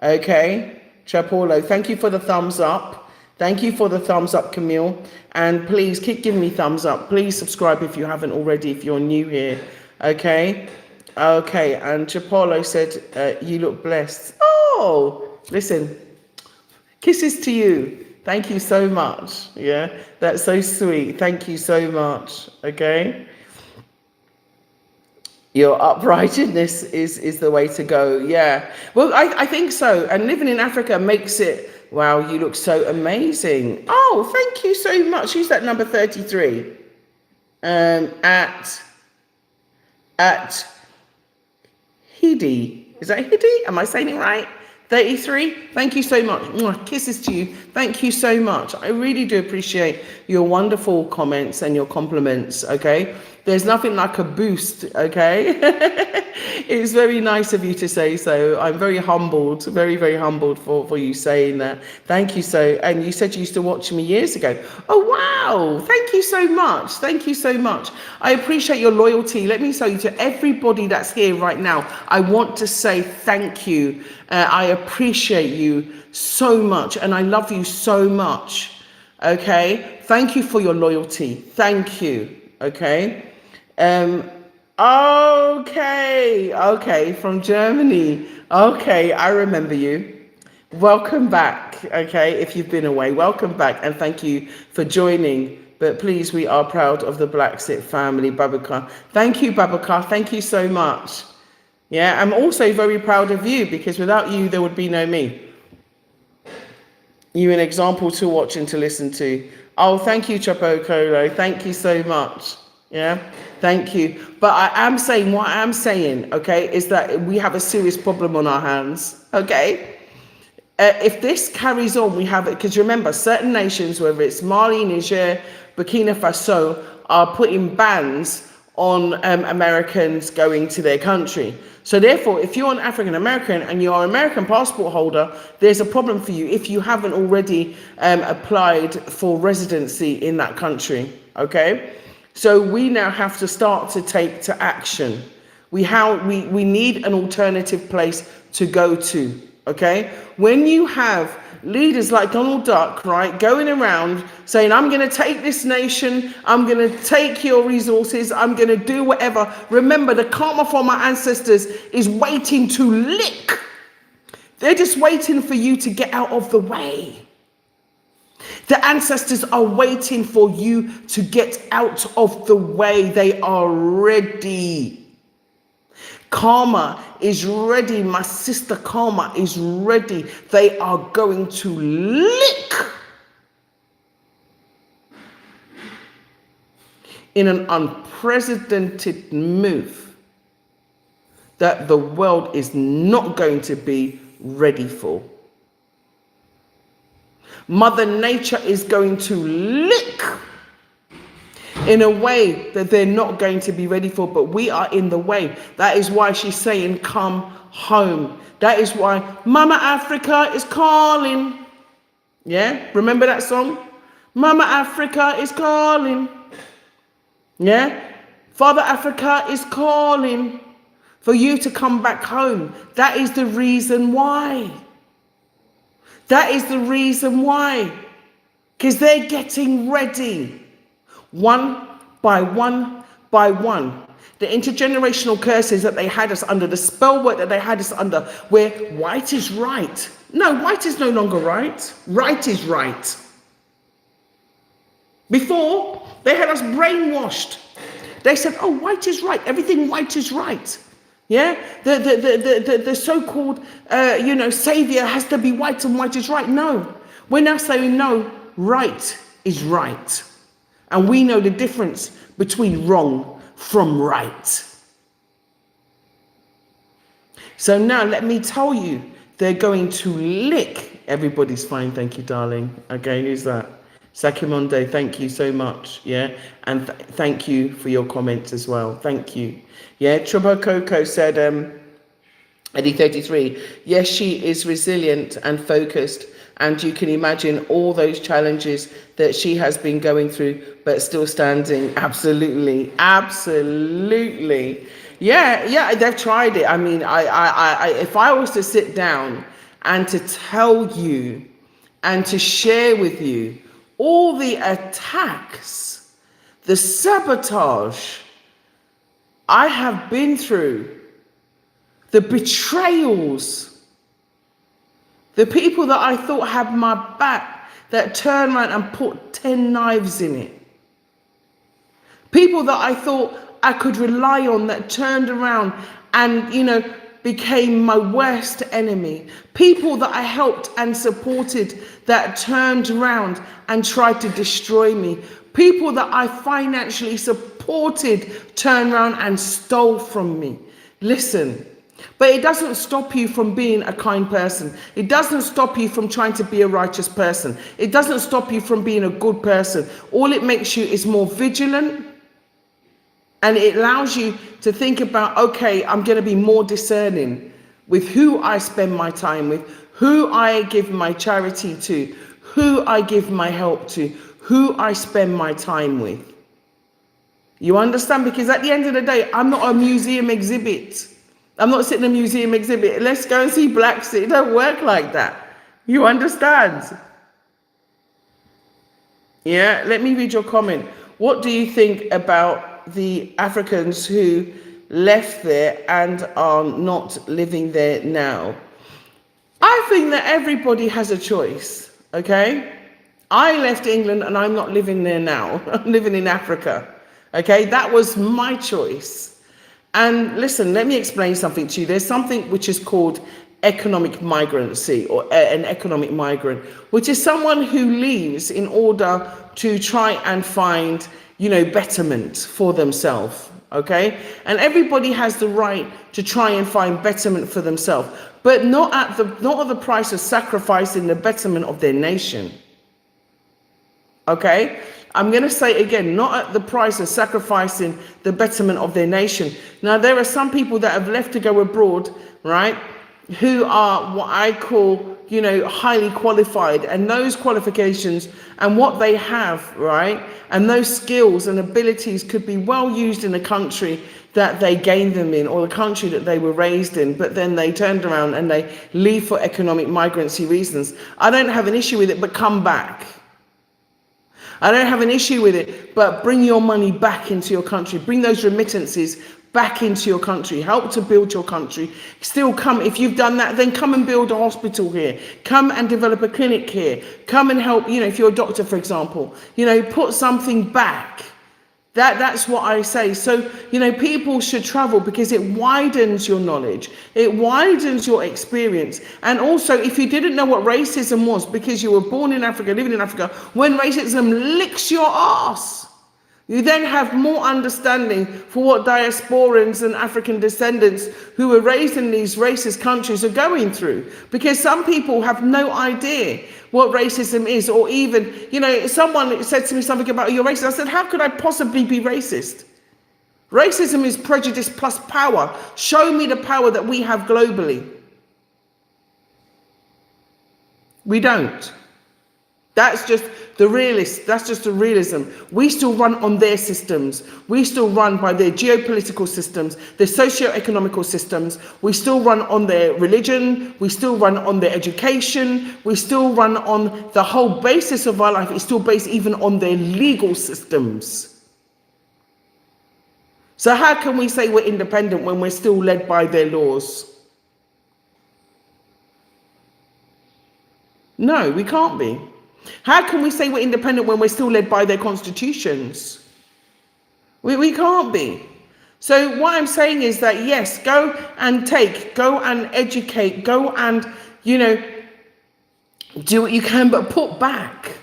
Okay, Trapolo, thank you for the thumbs up. Thank you for the thumbs up, Camille. And please keep giving me thumbs up. Please subscribe if you haven't already, if you're new here. Okay. Okay. And Trapolo said, you look blessed. Oh, listen, kisses to you. Thank you so much. Yeah, that's so sweet. Thank you so much. Okay. Your uprightness is the way to go. Yeah. Well, I think so. And living in Africa makes it, wow, you look so amazing. Oh, thank you so much. Who's that number 33? At Hidi. Is that Hidi? Am I saying it right? 33. Thank you so much. Mwah, kisses to you. Thank you so much. I really do appreciate your wonderful comments and your compliments. Okay. There's nothing like a boost. Okay. It's very nice of you to say so. I'm very humbled, very, very humbled for you saying that. Thank you so. And you said you used to watch me years ago. Oh, wow. Thank you so much. Thank you so much. I appreciate your loyalty. Let me tell you, to everybody that's here right now, I want to say thank you. I appreciate you so much and I love you so much. Okay. Thank you for your loyalty. Thank you. Okay. Okay. From Germany. Okay. I remember you. Welcome back. Okay. If you've been away, welcome back. And thank you for joining. But please, we are proud of the BlaXit family, Babacar. Thank you, Babacar. Thank you so much. Yeah, I'm also very proud of you because without you, there would be no me. You're an example to watch and to listen to. Oh, thank you, Chapo Colo. Thank you so much. Yeah, thank you. But I am saying, what I am saying, okay, is that we have a serious problem on our hands, okay? If this carries on, we have it, because remember, certain nations, whether it's Mali, Niger, Burkina Faso, are putting bans on Americans going to their country. So therefore, if you're an African American and you're an American passport holder, there's a problem for you if you haven't already applied for residency in that country. Okay, so we now have to start to take to action. We need an alternative place to go to. Okay, when you have leaders like Donald Duck, right, going around saying, I'm going to take this nation, I'm going to take your resources, I'm going to do whatever. Remember, the karma from our ancestors is waiting to lick. They're just waiting for you to get out of the way. The ancestors are waiting for you to get out of the way. They are ready. Karma is ready. My sister Karma is ready. They are going to lick in an unprecedented move that the world is not going to be ready for. Mother Nature is going to lick in a way that they're not going to be ready for, but we are in the way. That is why she's saying, come home. That is why Mama Africa is calling. Yeah, remember that song? Mama Africa is calling. Yeah, Father Africa is calling for you to come back home. That is the reason why. That is the reason why. Because they're getting ready. One by one by one. The intergenerational curses that they had us under, the spell work that they had us under, where white is right. No, white is no longer right. Right is right. Before, they had us brainwashed. They said, oh, white is right. Everything white is right. Yeah? The so-called, savior has to be white and white is right. No. We're now saying, no, right is right. And we know the difference between wrong from right. So now let me tell you, they're going to lick. Everybody's fine, thank you, darling. Okay, who's that? Sakimonde, thank you so much. Yeah. And thank you for your comments as well. Thank you. Yeah. Trouble Coco said, Eddie 33, yes, she is resilient and focused. And you can imagine all those challenges that she has been going through, but still standing. Absolutely. Absolutely. Yeah. Yeah. They've tried it. I mean, if I was to sit down and to tell you and to share with you all the attacks, the sabotage I have been through, the betrayals, the people that I thought had my back that turned around and put 10 knives in it. People that I thought I could rely on that turned around and, became my worst enemy. People that I helped and supported that turned around and tried to destroy me. People that I financially supported turned around and stole from me. Listen, but it doesn't stop you from being a kind person. It doesn't stop you from trying to be a righteous person. It doesn't stop you from being a good person. All it makes you is more vigilant. And it allows you to think about, okay, I'm going to be more discerning with who I spend my time with, who I give my charity to, who I give my help to, who I spend my time with. You understand? Because at the end of the day, I'm not a museum exhibit. I'm not sitting in a museum exhibit. Let's go and see BlaXit. It don't work like that. You understand? Yeah, let me read your comment. What do you think about the Africans who left there and are not living there now? I think that everybody has a choice, okay? I left England and I'm not living there now. I'm living in Africa, okay? That was my choice. And listen, let me explain something to you. There's something which is called economic migrancy, or an economic migrant, which is someone who leaves in order to try and find betterment for themselves, okay? And everybody has the right to try and find betterment for themselves, but not at the price of sacrificing the betterment of their nation, okay? I'm going to say it again, not at the price of sacrificing the betterment of their nation. Now, there are some people that have left to go abroad, right, who are what I call, highly qualified, and those qualifications and what they have, right, and those skills and abilities could be well used in the country that they gained them in, or the country that they were raised in, but then they turned around and they leave for economic migrancy reasons. I don't have an issue with it, but come back. I don't have an issue with it, but bring your money back into your country. Bring those remittances back into your country. Help to build your country. Still come. If you've done that, then come and build a hospital here. Come and develop a clinic here. Come and help, if you're a doctor, for example, put something back. That's what I say. So, people should travel because it widens your knowledge. It widens your experience. And also, if you didn't know what racism was because you were born in Africa, living in Africa, when racism licks your ass, you then have more understanding for what diasporans and African descendants who were raised in these racist countries are going through. Because some people have no idea what racism is, or even, someone said to me something about, you're racist. I said, how could I possibly be racist? Racism is prejudice plus power. Show me the power that we have globally. We don't. That's just the realist. That's just the realism. We still run on their systems. We still run by their geopolitical systems, their socio-economical systems. We still run on their religion. We still run on their education. We still run on the whole basis of our life. It's still based even on their legal systems. So how can we say we're independent when we're still led by their laws? No, we can't be. How can we say we're independent when we're still led by their constitutions? We can't be. So what I'm saying is that, yes, go and educate, go and, do what you can, but put back.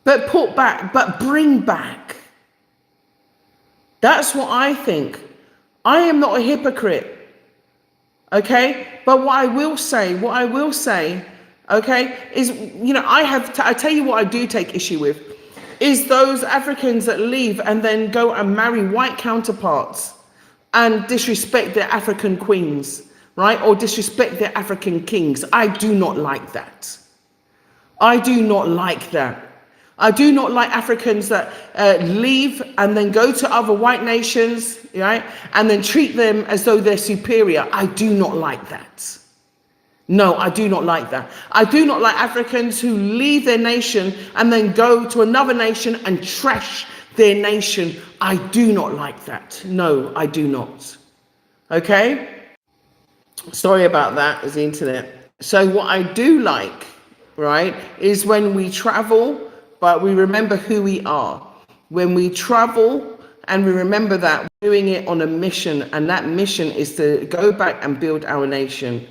But bring back. That's what I think. I am not a hypocrite. Okay? But what I will say, Okay, is, I tell you what I do take issue with is those Africans that leave and then go and marry white counterparts and disrespect their African queens, right? Or disrespect their African kings. I do not like that. I do not like that. I do not like Africans that leave and then go to other white nations, right? And then treat them as though they're superior. I do not like that. No, I do not like that. I do not like Africans who leave their nation and then go to another nation and trash their nation. I do not like that. No, I do not. Okay? Sorry about that, it's the internet. So what I do like, right, is when we travel, but we remember who we are. When we travel and we remember that we're doing it on a mission, and that mission is to go back and build our nation.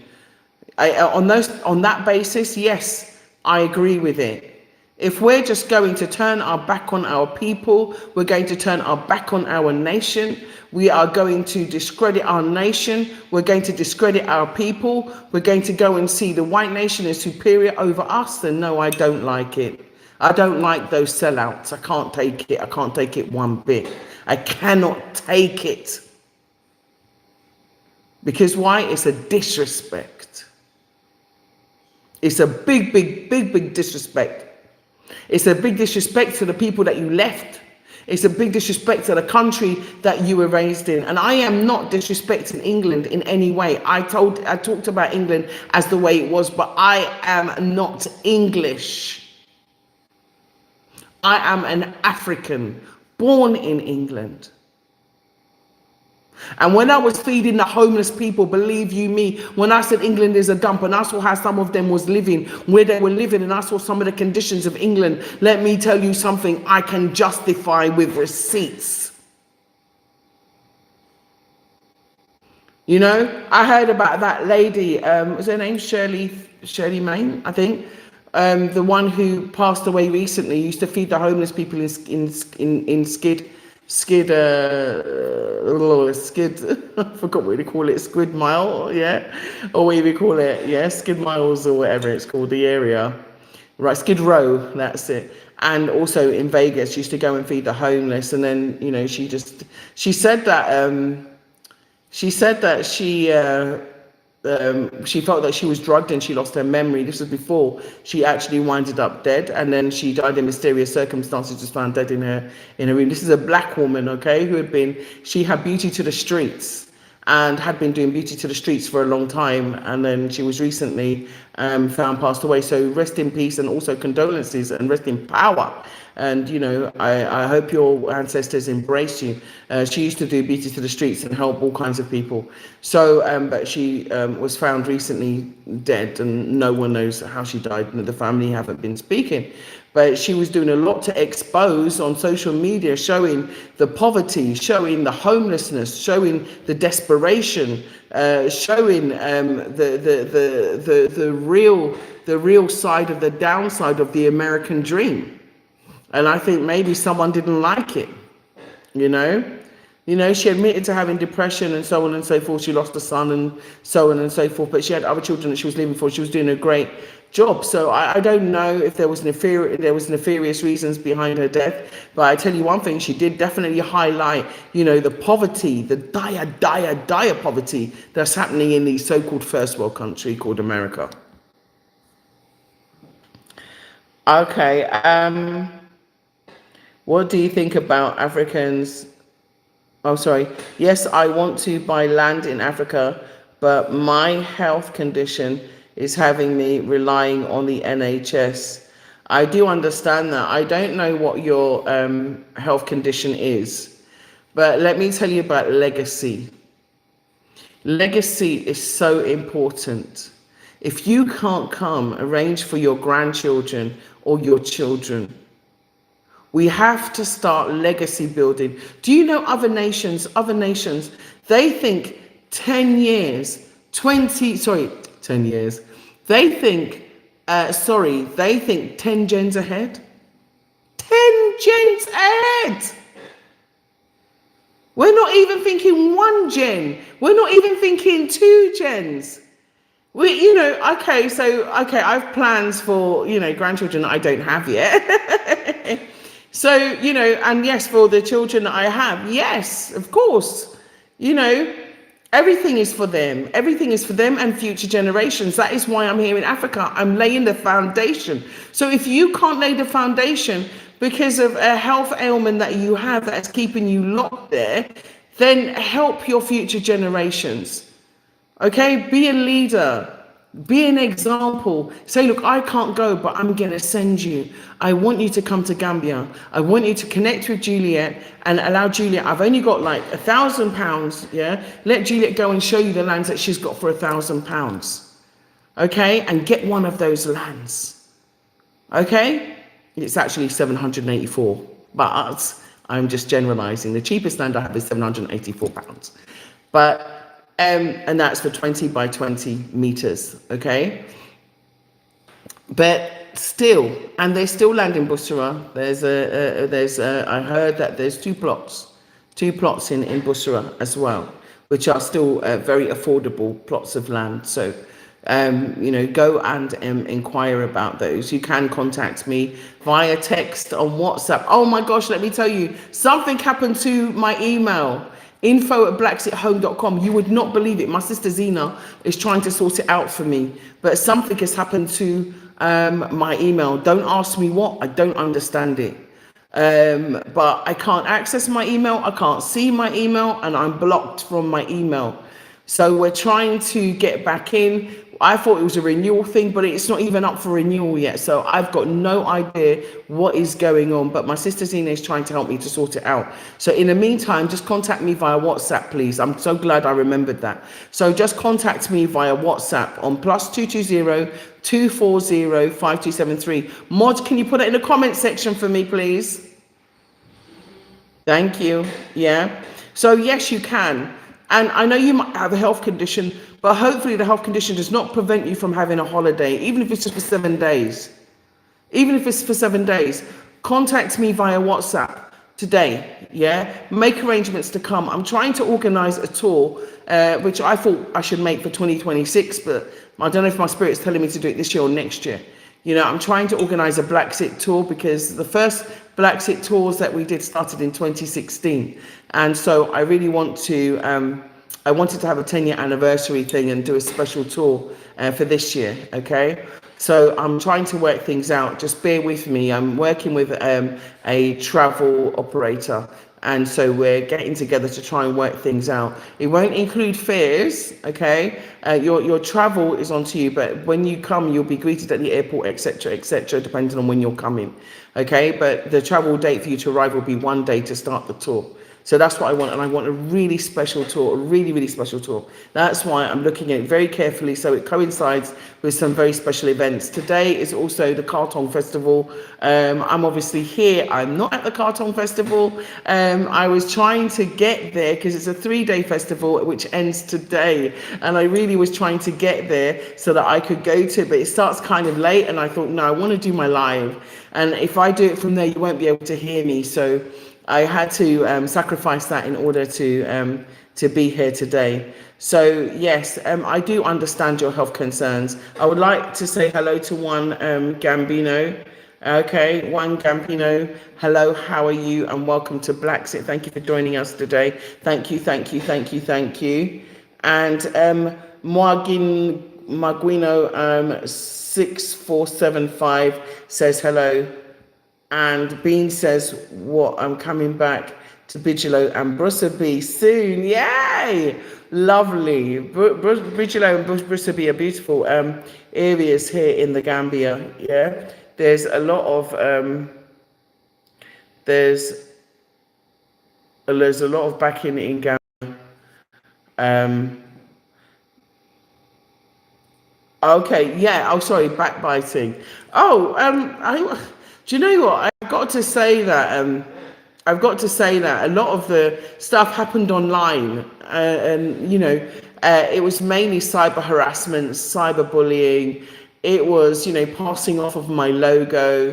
On that basis, yes, I agree with it. If we're just going to turn our back on our people, we're going to turn our back on our nation, we are going to discredit our nation, we're going to discredit our people, we're going to go and see the white nation is superior over us, then no, I don't like it. I don't like those sellouts. I can't take it. I can't take it one bit. I cannot take it. Because why? It's a disrespect. It's a big disrespect. It's a big disrespect to the people that you left. It's a big disrespect to the country that you were raised in. And I am not disrespecting England in any way. I talked about England as the way it was, but I am not English. I am an African born in England. And when I was feeding the homeless people, believe you me, when I said England is a dump, and I saw how some of them was living, where they were living, and I saw some of the conditions of England, let me tell you something I can justify with receipts. You know, I heard about that lady, was her name Shirley Main, I think, the one who passed away recently, used to feed the homeless people in Skid, I forgot what we call it, Squid Mile, yeah, or what we call it, yeah, Skid Miles or whatever it's called, the area, right, Skid Row, that's it. And also in Vegas, used to go and feed the homeless, and then, you know, she said that she felt that she was drugged and she lost her memory. This was before she actually winded up dead, and then she died in mysterious circumstances, just found dead in her room. This is a black woman, okay, she had beauty to the streets and had been doing beauty to the streets for a long time, and then she was recently found passed away. So rest in peace, and also condolences, and rest in power. And, you know, I hope your ancestors embrace you. She used to do beauty to the streets and help all kinds of people. So, but she was found recently dead, and no one knows how she died, and the family haven't been speaking. But she was doing a lot to expose on social media, showing the poverty, showing the homelessness, showing the desperation, showing the real side of the downside of the American dream. And I think maybe someone didn't like it, you know. You know, she admitted to having depression and so on and so forth. She lost a son and so on and so forth. But she had other children that she was living for. She was doing a great job. So I don't know if there was nefarious reasons behind her death. But I tell you one thing, she did definitely highlight, you know, the poverty, the dire poverty that's happening in the so-called first world country called America. Okay. What do you think about Africans? Oh, sorry. Yes, I want to buy land in Africa, but my health condition is having me relying on the NHS. I do understand that. I don't know what your health condition is, but let me tell you about legacy. Legacy is so important. If you can't come, arrange for your grandchildren or your children. We have to start legacy building. Do you know other nations, they think 10 years, 10 years. They think 10 gens ahead. 10 gens ahead. We're not even thinking 1 gen. We're not even thinking 2 gens. okay, I have plans for, grandchildren that I don't have yet. So, and yes, for the children that I have, yes, of course, you know, everything is for them. Everything is for them and future generations. That is why I'm here in Africa. I'm laying the foundation. So if you can't lay the foundation because of a health ailment that you have that's keeping you locked there, then help your future generations. Okay, be a leader, be an example. Say, look, I can't go, but I'm going to send you. I want you to come to Gambia. I want you to connect with Juliet and allow Juliet. I've only got like £1,000. Yeah, let Juliet go and show you the lands that she's got for £1,000. Okay, and get one of those lands. Okay, it's actually 784, but I'm just generalizing. The cheapest land I have is £784, but and that's for 20 by 20 meters, okay? But still, and there's still land in Bussorah. I heard that there's two plots in Bussorah as well, which are still very affordable plots of land. So, go and inquire about those. You can contact me via text on WhatsApp. Oh my gosh, let me tell you, something happened to my email. info@blaxithome.com. You would not believe it. My sister Zena is trying to sort it out for me, but something has happened to my email. Don't ask me what. I don't understand it. But I can't access my email. I can't see my email, and I'm blocked from my email. So we're trying to get back in. I thought it was a renewal thing, but it's not even up for renewal yet. So I've got no idea what is going on. But my sister Zena is trying to help me to sort it out. So in the meantime, just contact me via WhatsApp, please. I'm so glad I remembered that. So just contact me via WhatsApp on +220 240 5273. Mod, can you put it in the comment section for me, please? Thank you. Yeah. So yes, you can. And I know you might have a health condition, but hopefully the health condition does not prevent you from having a holiday, even if it's just for 7 days. Even if it's for 7 days, contact me via WhatsApp today. Yeah, make arrangements to come. I'm trying to organize a tour, which I thought I should make for 2026, but I don't know if my spirit's telling me to do it this year or next year. I'm trying to organize a BlaXit tour because the first BlaXit tours that we did started in 2016. And so I really want to, I wanted to have a 10-year anniversary thing and do a special tour for this year, okay? So I'm trying to work things out. Just bear with me. I'm working with a travel operator. And so we're getting together to try and work things out. It won't include fares, okay? Your travel is onto you, but when you come, you'll be greeted at the airport, etc., depending on when you're coming, okay? But the travel date for you to arrive will be 1 day to start the tour. So that's what I want, and I want a really special tour, a really, really special tour. That's why I'm looking at it very carefully so it coincides with some very special events. Today is also the Kartong Festival. I'm obviously here. I'm not at the Kartong Festival. I was trying to get there because it's a 3-day festival which ends today, and I really was trying to get there so that I could go to it, but it starts kind of late, and I thought, no, I want to do my live, and if I do it from there, you won't be able to hear me. So I had to sacrifice that in order to be here today. So yes, I do understand your health concerns. I would like to say hello to one Gambino. Okay, one Gambino. Hello, how are you? And welcome to BlaXit. Thank you for joining us today. Thank you, thank you, thank you, thank you. And Maguino 6475 says hello. And Bean says, what, I'm coming back to Bigelow and Brussaby soon. Yay! Lovely. Bigelow and Brussaby are beautiful areas here in the Gambia. Yeah. There's a lot of there's a lot of backing in Gambia. Okay, yeah. Oh, sorry, backbiting. Oh, do you know what? I've got to say that a lot of the stuff happened online, and it was mainly cyber harassment, cyber bullying, It was, passing off of my logo,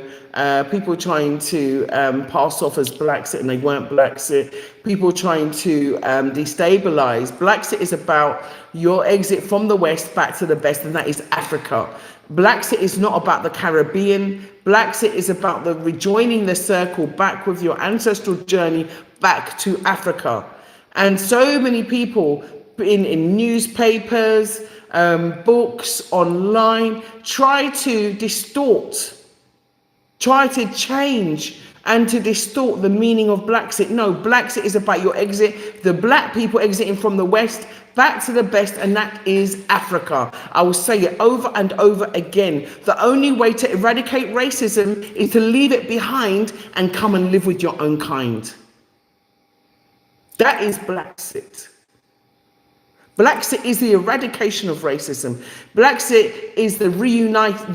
people trying to pass off as BlaXit and they weren't BlaXit, people trying to destabilize. BlaXit is about your exit from the West back to the best, and that is Africa. BlaXit is not about the Caribbean. BlaXit is about the rejoining the circle back with your ancestral journey back to Africa. And so many people in newspapers, books, online, try to distort, try to change and to distort the meaning of BlaXit. No, BlaXit is about your exit, the black people exiting from the West back to the best, and that is Africa. I will say it over and over again. The only way to eradicate racism is to leave it behind and come and live with your own kind. That is BlaXit. BlaXit is the eradication of racism. BlaXit is the relocation,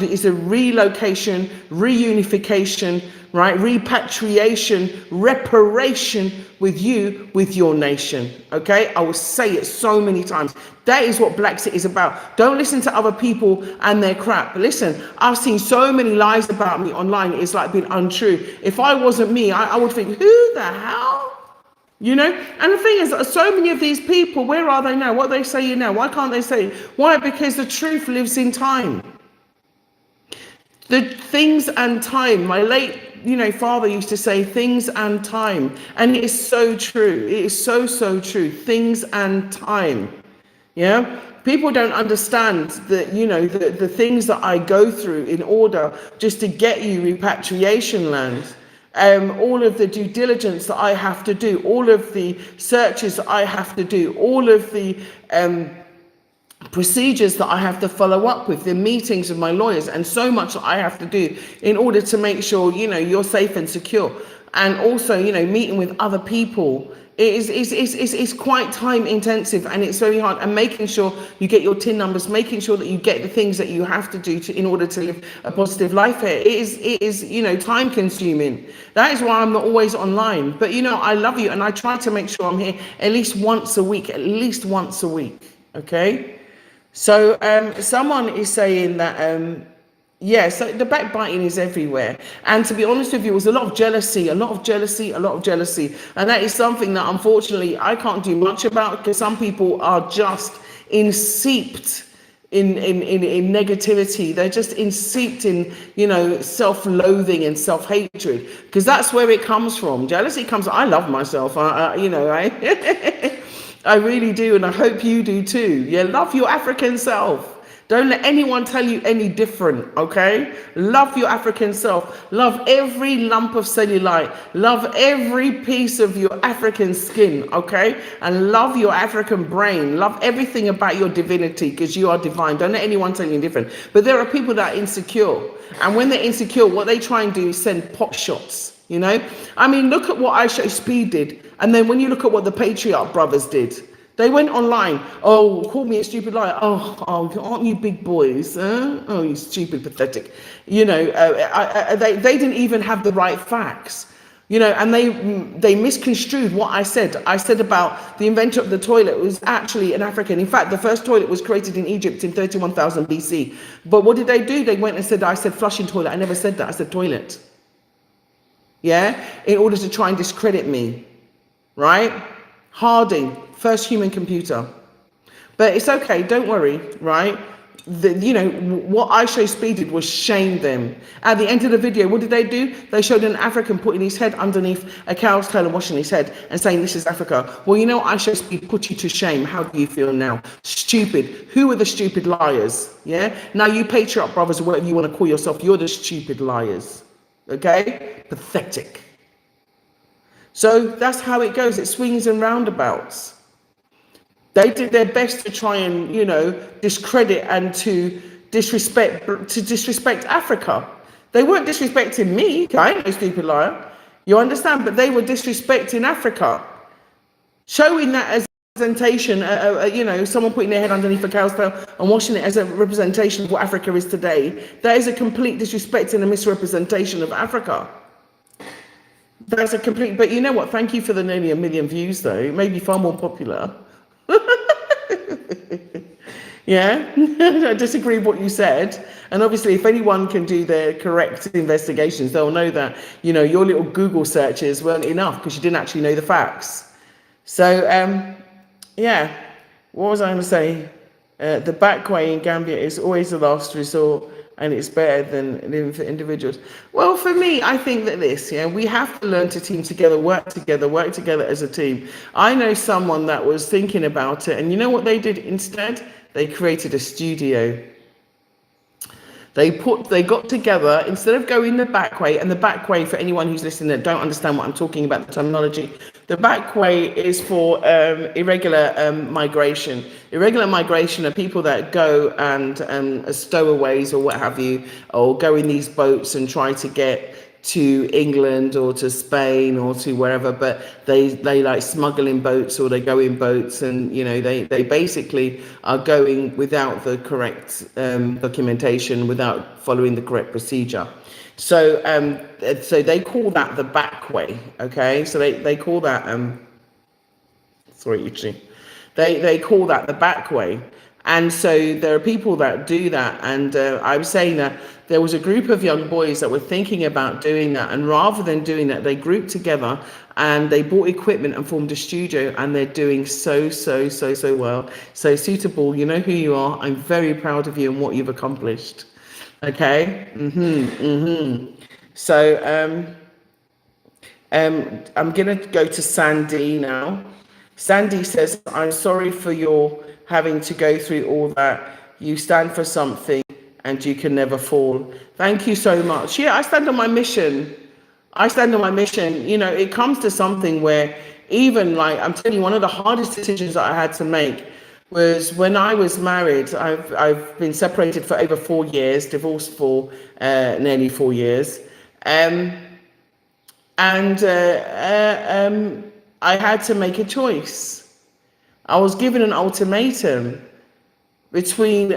reunification, right? Repatriation, reparation with you, with your nation. Okay? I will say it so many times. That is what BlaXit is about. Don't listen to other people and their crap. Listen, I've seen so many lies about me online. It's like being untrue. If I wasn't me, I would think, who the hell? And the thing is that so many of these people, where are they now? What are they saying now? Why can't they say it? Why? Because the truth lives in time. The things and time. My late, father used to say things and time. And it is so true. It is so, so true. Things and time. Yeah. People don't understand that, the things that I go through in order just to get you repatriation land. All of the due diligence that I have to do, all of the searches that I have to do, all of the procedures that I have to follow up with, the meetings with my lawyers, and so much that I have to do in order to make sure, you're safe and secure. And also, meeting with other people. It's quite time intensive, and it's very hard, and making sure you get your TIN numbers, making sure that you get the things that you have to do in order to live a positive life here. It is time consuming. That is why I'm not always online. But I love you, and I try to make sure I'm here at least once a week, okay? So someone is saying that so the backbiting is everywhere. And to be honest with you, it was a lot of jealousy. And that is something that unfortunately I can't do much about, because some people are just enseeped in negativity. They're just enseeped in, self-loathing and self-hatred, because that's where it comes from. Jealousy comes, I love myself. I really do. And I hope you do too. Yeah, love your African self. Don't let anyone tell you any different, okay? Love your African self. Love every lump of cellulite. Love every piece of your African skin, okay? And love your African brain. Love everything about your divinity, because you are divine. Don't let anyone tell you different. But there are people that are insecure. And when they're insecure, what they try and do is send pot shots, look at what Aisha Speed did. And then when you look at what the Patriarch Brothers did, they went online. Oh, call me a stupid liar. Oh, aren't you big boys? Huh? Oh, you stupid, pathetic. They didn't even have the right facts. And they misconstrued what I said. I said about the inventor of the toilet was actually an African. In fact, the first toilet was created in Egypt in 31,000 BC. But what did they do? They went and said, I said flushing toilet. I never said that. I said toilet. Yeah? In order to try and discredit me. Right? Harding, first human computer. But it's okay, don't worry, right? What Aisha Speed did was shame them. At the end of the video, what did they do? They showed an African putting his head underneath a cow's tail and washing his head and saying, this is Africa. Well, Aisha Speed put you to shame. How do you feel now? Stupid. Who are the stupid liars? Yeah? Now you Patriarch Brothers, or whatever you want to call yourself, you're the stupid liars. Okay? Pathetic. So that's how it goes. It swings and roundabouts. They did their best to try and, discredit and to disrespect Africa. They weren't disrespecting me. I ain't no stupid liar. You understand? But they were disrespecting Africa. Showing that as a representation, someone putting their head underneath a cow's tail and washing it as a representation of what Africa is today. That is a complete disrespect and a misrepresentation of Africa. That's a complete, but you know what? Thank you for the nearly 1 million views, though. It made me far more popular. Yeah, I disagree with what you said. And obviously, if anyone can do their correct investigations, they'll know that, your little Google searches weren't enough because you didn't actually know the facts. So, yeah, what was I going to say? The back way in Gambia is always the last resort, and it's better than living for individuals. Well, for me, I think that we have to learn to team together, work together as a team. I know someone that was thinking about it, and you know what they did instead? They created a studio. They got together, instead of going the back way, and the back way, for anyone who's listening that don't understand what I'm talking about, the terminology, the back way is for irregular migration. Irregular migration are people that go and stowaways or what have you, or go in these boats and try to get to England or to Spain or to wherever, but they like smuggle in boats, or they go in boats, and they basically are going without the correct documentation, without following the correct procedure. So they call that the back way. Okay, so they call that they call that the back way. And so there are people that do that. And I was saying that there was a group of young boys that were thinking about doing that. And rather than doing that, they grouped together and they bought equipment and formed a studio. And they're doing so well. So Suitable, you know who you are. I'm very proud of you and what you've accomplished. Okay. So I'm going to go to Sandy now. Sandy says, I'm sorry for your having to go through all that. You stand for something and you can never fall. Thank you so much. Yeah, I stand on my mission. It comes to something where even I'm telling you, one of the hardest decisions that I had to make was when I was married. I've been separated for over 4 years, divorced for nearly 4 years. I had to make a choice. I was given an ultimatum between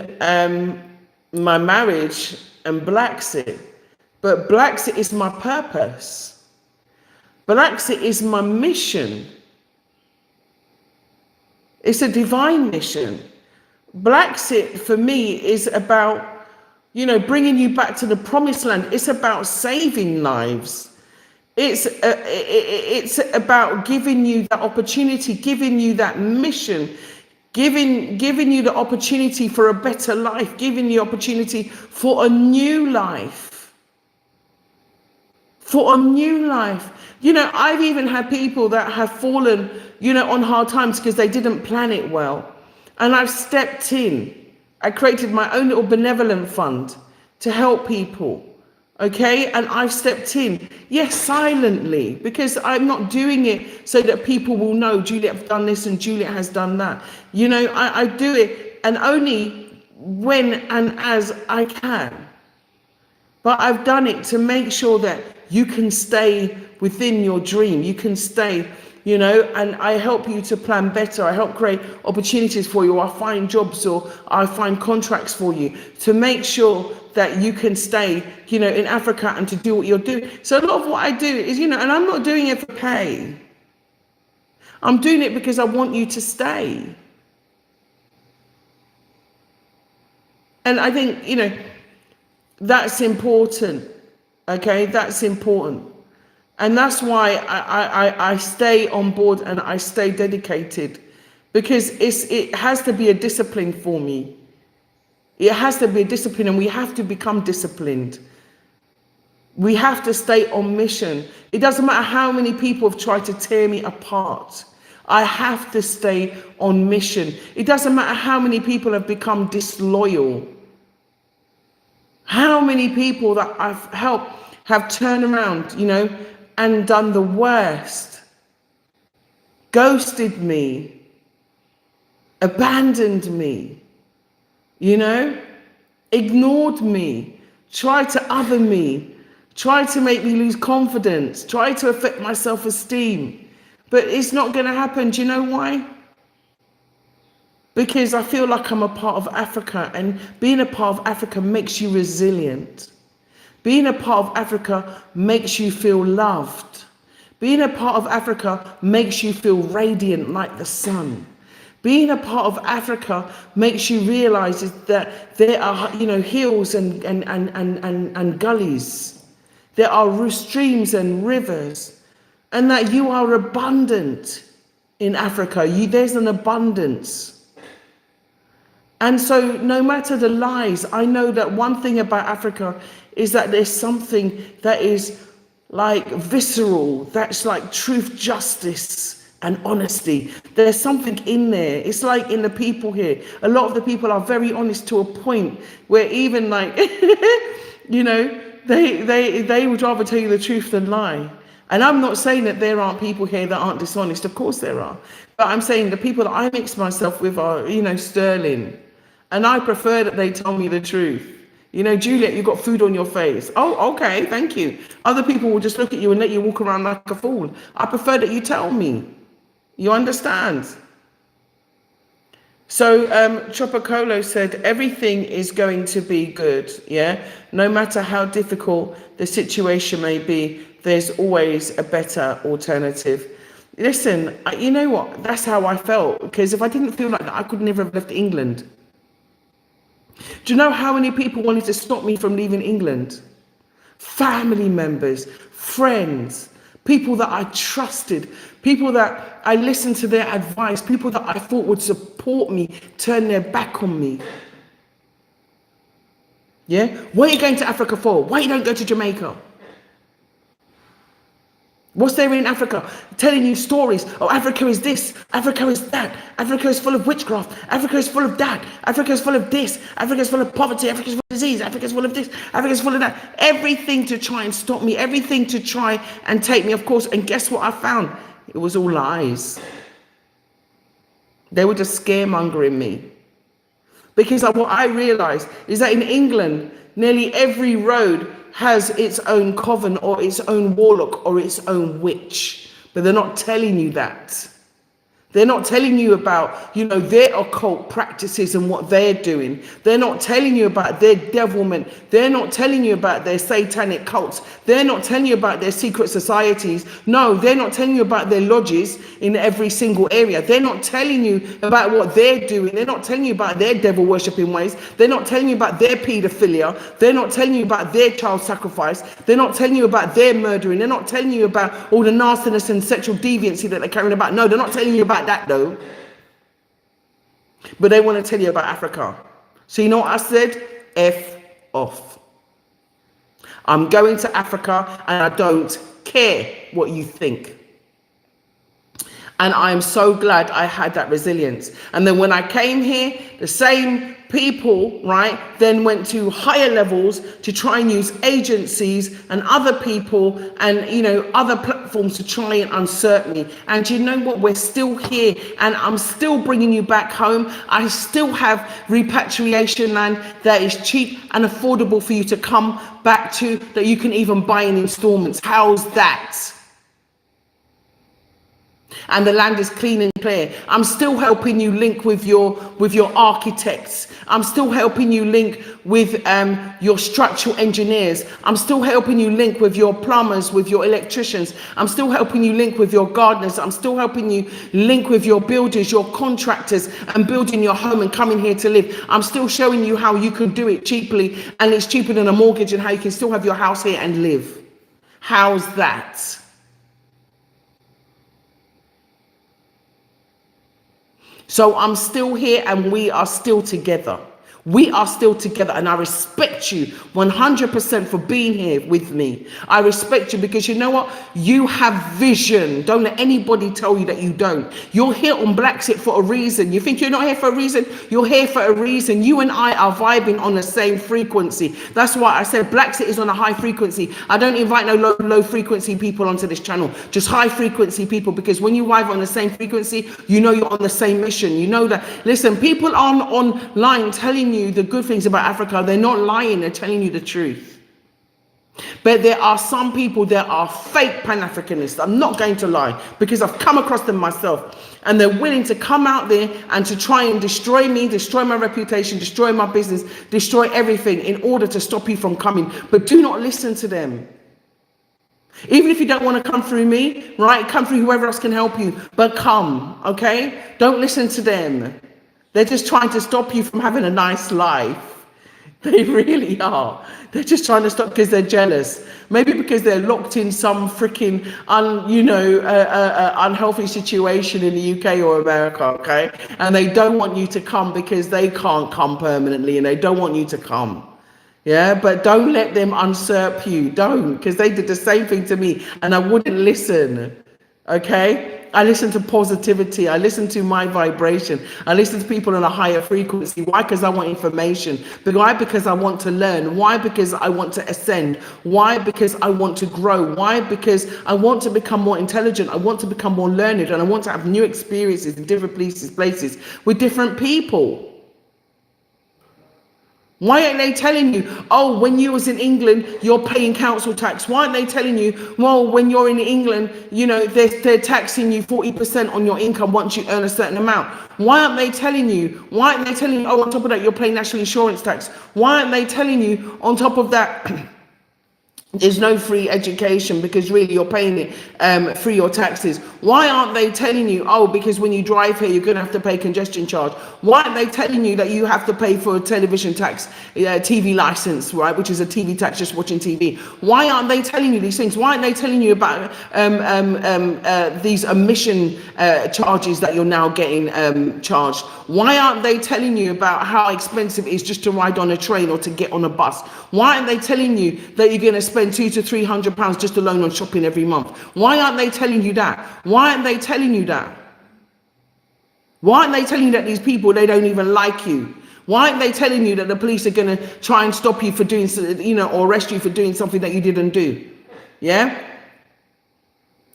my marriage and BlaXit. But BlaXit is my purpose. BlaXit is my mission. It's a divine mission. BlaXit for me is about, bringing you back to the promised land. It's about saving lives. It's about giving you that opportunity, giving you that mission, giving you the opportunity for a better life, giving you opportunity for a new life. I've even had people that have fallen, on hard times because they didn't plan it well. And I've stepped in. I created my own little benevolent fund to help people. Okay, and I've stepped in, yes, silently, because I'm not doing it so that people will know Juliet has done this and Juliet has done that. I do it, and only when and as I can. But I've done it to make sure that you can stay within your dream. You can stay, and I help you to plan better. I help create opportunities for you. Or I find jobs, or I find contracts for you to make sure that you can stay, in Africa and to do what you're doing. So a lot of what I do is, and I'm not doing it for pay. I'm doing it because I want you to stay. And I think, that's important. Okay, that's important. And that's why I stay on board and I stay dedicated, because it has to be a discipline for me. It has to be a discipline, and we have to become disciplined. We have to stay on mission. It doesn't matter how many people have tried to tear me apart. I have to stay on mission. It doesn't matter how many people have become disloyal. How many people that I've helped have turned around, and done the worst. Ghosted me. Abandoned me. Ignored me, tried to other me, tried to make me lose confidence, tried to affect my self-esteem. But it's not going to happen. Do you know why? Because I feel like I'm a part of Africa, and being a part of Africa makes you resilient. Being a part of Africa makes you feel loved. Being a part of Africa makes you feel radiant like the sun. Being a part of Africa makes you realize is that there are, hills and gullies. There are streams and rivers, and that you are abundant in Africa. There's an abundance. And so no matter the lies, I know that one thing about Africa is that there's something that is like visceral, that's like truth, justice, and honesty. There's something in there. It's like in the people here. A lot of the people are very honest to a point where even like, they would rather tell you the truth than lie. And I'm not saying that there aren't people here that aren't dishonest. Of course there are. But I'm saying the people that I mix myself with are, sterling. And I prefer that they tell me the truth. Juliet, you've got food on your face. Oh, okay, thank you. Other people will just look at you and let you walk around like a fool. I prefer that you tell me. You understand? So Chopacolo said, everything is going to be good, yeah? No matter how difficult the situation may be, there's always a better alternative. Listen, you know what? That's how I felt. Because if I didn't feel like that, I could never have left England. Do you know how many people wanted to stop me from leaving England? Family members, friends, people that I trusted, people that I listened to their advice, people that I thought would support me, turn their back on me. Yeah? What are you going to Africa for? Why you don't go to Jamaica? What's there in Africa? Telling you stories. Oh, Africa is this. Africa is that. Africa is full of witchcraft. Africa is full of that. Africa is full of this. Africa is full of poverty. Africa is full of disease. Africa is full of this. Africa is full of that. Everything to try and stop me. Everything to try and take me, of course. And guess what I found? It was all lies. They were just scaremongering me. Because what I realized is that in England, nearly every road has its own coven or its own warlock or its own witch. But they're not telling you that. They're not telling you about, their occult practices and what they're doing. They're not telling you about their devilment. They're not telling you about their satanic cults. They're not telling you about their secret societies. No, they're not telling you about their lodges in every single area. They're not telling you about what they're doing. They're not telling you about their devil worshipping ways. They're not telling you about their pedophilia. They're not telling you about their child sacrifice. They're not telling you about their murdering. They're not telling you about all the nastiness and sexual deviancy that they're carrying about. No, they're not telling you about that though. But they want to tell you about Africa. So you know what I said? F off. I'm going to Africa and I don't care what you think. And I'm so glad I had that resilience. And then when I came here, the same people, right, then went to higher levels to try and use agencies and other people and, other platforms to try and unsert me. And you know what? We're still here and I'm still bringing you back home. I still have repatriation land that is cheap and affordable for you to come back to, that you can even buy in installments. How's that? And the land is clean and clear. I'm still helping you link with your architects. I'm still helping you link with your structural engineers. I'm still helping you link with your plumbers, with your electricians. I'm still helping you link with your gardeners. I'm still helping you link with your builders, your contractors, and building your home and coming here to live. I'm still showing you how you can do it cheaply, and it's cheaper than a mortgage, and how you can still have your house here and live. How's that? So I'm still here and we are still together. We are still together, and I respect you 100% for being here with me. I respect you because you know what? You have vision. Don't let anybody tell you that you don't. You're here on BlaXit for a reason. You think you're not here for a reason? You're here for a reason. You and I are vibing on the same frequency. That's why I said BlaXit is on a high frequency. I don't invite no low frequency people onto this channel. Just high frequency people, because when you vibe on the same frequency, you know you're on the same mission. You know that. Listen, people are online telling you the good things about Africa. They're not lying, they're telling you the truth. But there are some people that are fake Pan-Africanists. I'm not going to lie, because I've come across them myself, and they're willing to come out there and to try and destroy me, destroy my reputation, destroy my business, destroy everything in order to stop you from coming. But do not listen to them. Even if you don't want to come through me, right? Come through whoever else can help you, but come, okay? Don't listen to them. They're just trying to stop you from having a nice life. They really are. They're just trying to stop because they're jealous. Maybe because they're locked in some freaking, unhealthy situation in the UK or America, okay? And they don't want you to come because they can't come permanently and they don't want you to come. Yeah, but don't let them usurp you. Don't, because they did the same thing to me and I wouldn't listen. Okay? I listen to positivity. I listen to my vibration. I listen to people on a higher frequency. Why? Because I want information. But why? Because I want to learn. Why? Because I want to ascend. Why? Because I want to grow. Why? Because I want to become more intelligent. I want to become more learned, and I want to have new experiences in different places with different people. Why aren't they telling you, oh, when you was in England, you're paying council tax? Why aren't they telling you, well, when you're in England, they're taxing you 40% on your income once you earn a certain amount? Why aren't they telling you? Why aren't they telling you, oh, on top of that, you're paying national insurance tax? Why aren't they telling you, on top of that, there's no free education because really you're paying it through your taxes? Why aren't they telling you, oh, because when you drive here, you're going to have to pay congestion charge? Why aren't they telling you that you have to pay for a television tax, TV license, right, which is a TV tax just watching TV? Why aren't they telling you these things? Why aren't they telling you about these emission charges that you're now getting charged? Why aren't they telling you about how expensive it is just to ride on a train or to get on a bus? Why aren't they telling you that you're going to spend £200 to £300 just alone on shopping every month? Why aren't they telling you that? Why aren't they telling you that? Why aren't they telling you that these people, they don't even like you? Why aren't they telling you that the police are going to try and stop you for doing, or arrest you for doing something that you didn't do? Yeah?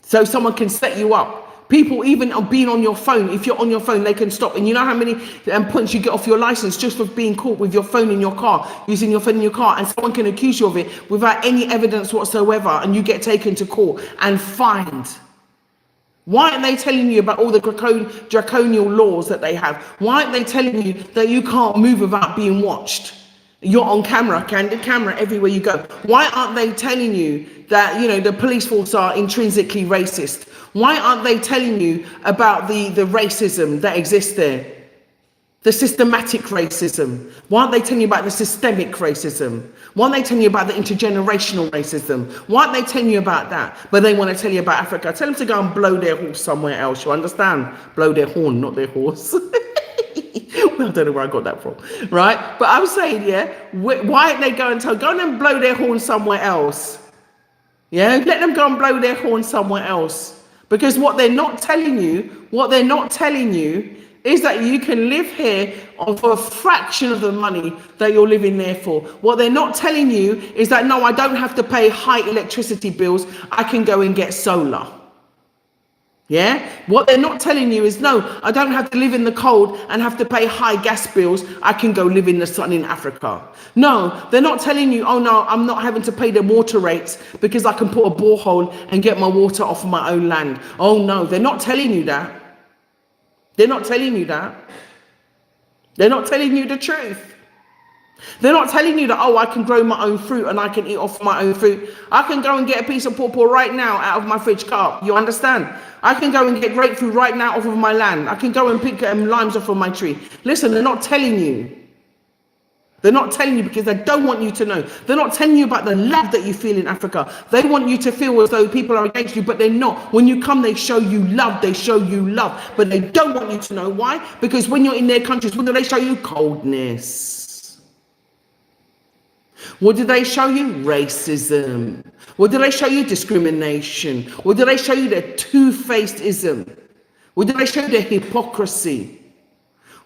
So someone can set you up. People, even being on your phone, if you're on your phone, they can stop. And you know how many points you get off your license just for being caught with your phone in your car, using your phone in your car, and someone can accuse you of it without any evidence whatsoever, and you get taken to court and fined. Why aren't they telling you about all the draconian laws that they have? Why aren't they telling you that you can't move without being watched? You're on camera, candid camera everywhere you go. Why aren't they telling you that, the police force are intrinsically racist? Why aren't they telling you about the racism that exists there? The systematic racism. Why aren't they telling you about the systemic racism? Why aren't they telling you about the intergenerational racism? Why aren't they telling you about that? But they want to tell you about Africa. Tell them to go and blow their horse somewhere else. You understand? Blow their horn, not their horse. Well, I don't know where I got that from, right? But I'm saying, yeah, why aren't they going to go and blow their horn somewhere else? Yeah, let them go and blow their horn somewhere else. Because what they're not telling you is that you can live here for a fraction of the money that you're living there for. What they're not telling you is that, no, I don't have to pay high electricity bills. I can go and get solar. Yeah? What they're not telling you is, no, I don't have to live in the cold and have to pay high gas bills. I can go live in the sun in Africa. No, they're not telling you, oh no, I'm not having to pay the water rates because I can put a borehole and get my water off of my own land. Oh no, they're not telling you that. They're not telling you that. They're not telling you the truth. They're not telling you that, oh, I can grow my own fruit and I can eat off my own fruit. I can go and get a piece of pawpaw right now out of my fridge car. You understand? I can go and get grapefruit right now off of my land. I can go and pick limes off of my tree. Listen, they're not telling you. They're not telling you because they don't want you to know. They're not telling you about the love that you feel in Africa. They want you to feel as though people are against you, but they're not. When you come, they show you love. They show you love. But they don't want you to know. Why? Because when you're in their countries, what do they show you? Coldness. What did they show you? Racism. What did they show you? Discrimination. What did they show you? Their two-facedism. What did they show you? Their hypocrisy.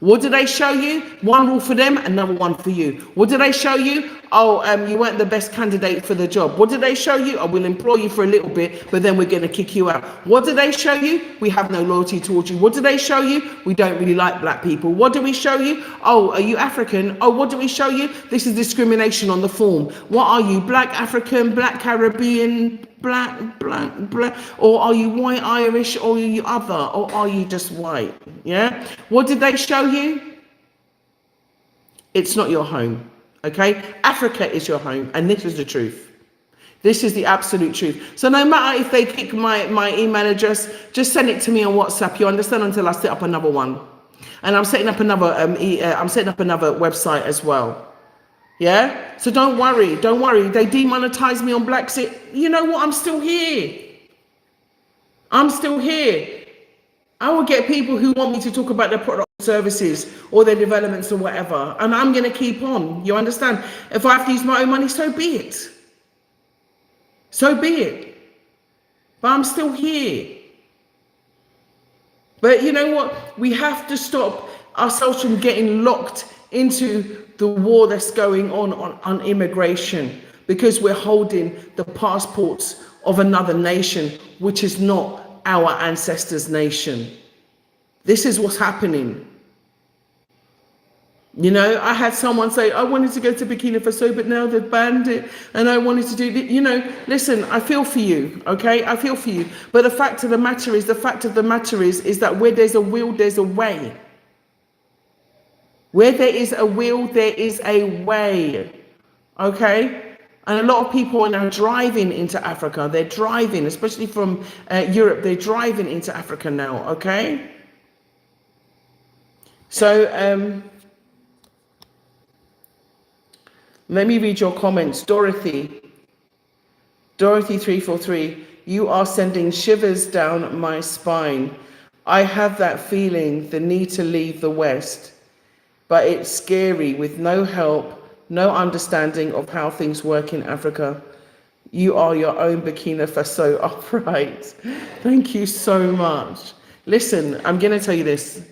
What did they show you? One rule for them, another one for you. What did they show you? Oh, you weren't the best candidate for the job. What did they show you? Oh, we'll employ you for a little bit, but then we're going to kick you out. What did they show you? We have no loyalty towards you. What did they show you? We don't really like black people. What do we show you? Oh, are you African? Oh, what do we show you? This is discrimination on the form. What are you? Black African, black Caribbean, black, or are you white Irish, or are you other, or are you just white? Yeah. What did they show you? It's not your home. Okay, Africa is your home, and this is the truth. This is the absolute truth. So no matter if they kick my email address, just send it to me on WhatsApp. You understand? Until I set up another one, and I'm setting up another. I'm setting up another website as well. Yeah. So don't worry. Don't worry. They demonetize me on BlaXit. You know what? I'm still here. I'm still here. I will get people who want me to talk about their product services or their developments or whatever, and I'm going to keep on. You understand? If I have to use my own money, so be it. So be it. But I'm still here. But you know what? We have to stop ourselves from getting locked into the war that's going on immigration, because we're holding the passports of another nation, which is not our ancestors' nation. This is what's happening. You know, I had someone say, I wanted to go to Burkina Faso, but now they've banned it. And I wanted to do, you know, listen, I feel for you, okay? I feel for you. But the fact of the matter is that where there's a will, there's a way. Where there is a will, there is a way, okay? And a lot of people are now driving into Africa. They're driving, especially from Europe, they're driving into Africa now, okay? So, let me read your comments. Dorothy 343, you are sending shivers down my spine. I have that feeling, the need to leave the West, but it's scary with no help, no understanding of how things work in Africa. You are your own Burkina Faso upright. Thank you so much. Listen, I'm going to tell you this.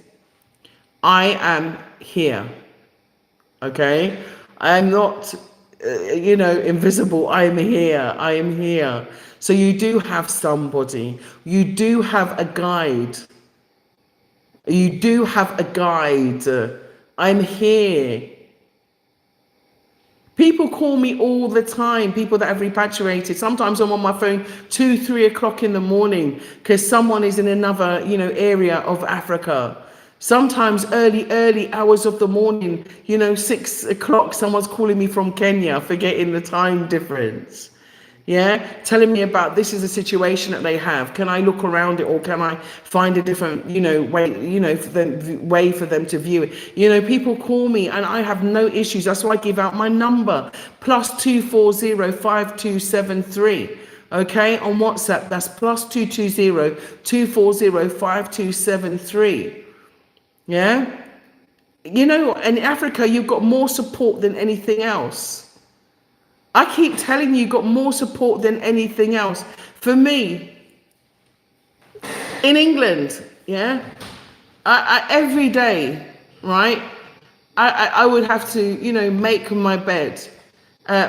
I am here. Okay? I am not, invisible. I am here. I am here. So you do have somebody. You do have a guide. You do have a guide. I'm here. People call me all the time, people that have repatriated. Sometimes I'm on my phone 2, 3 o'clock in the morning because someone is in another, area of Africa. Sometimes early hours of the morning, 6 o'clock, someone's calling me from Kenya, forgetting the time difference. Yeah, telling me about this is a situation that they have. Can I look around it, or can I find a different, way for them to view it? People call me and I have no issues. That's why I give out my number, +240 5273. Okay, on WhatsApp, that's +220 240 5273. Yeah, in Africa, you've got more support than anything else. I keep telling you, got more support than anything else. For me, in England, yeah, I every day, right, I would have to, make my bed,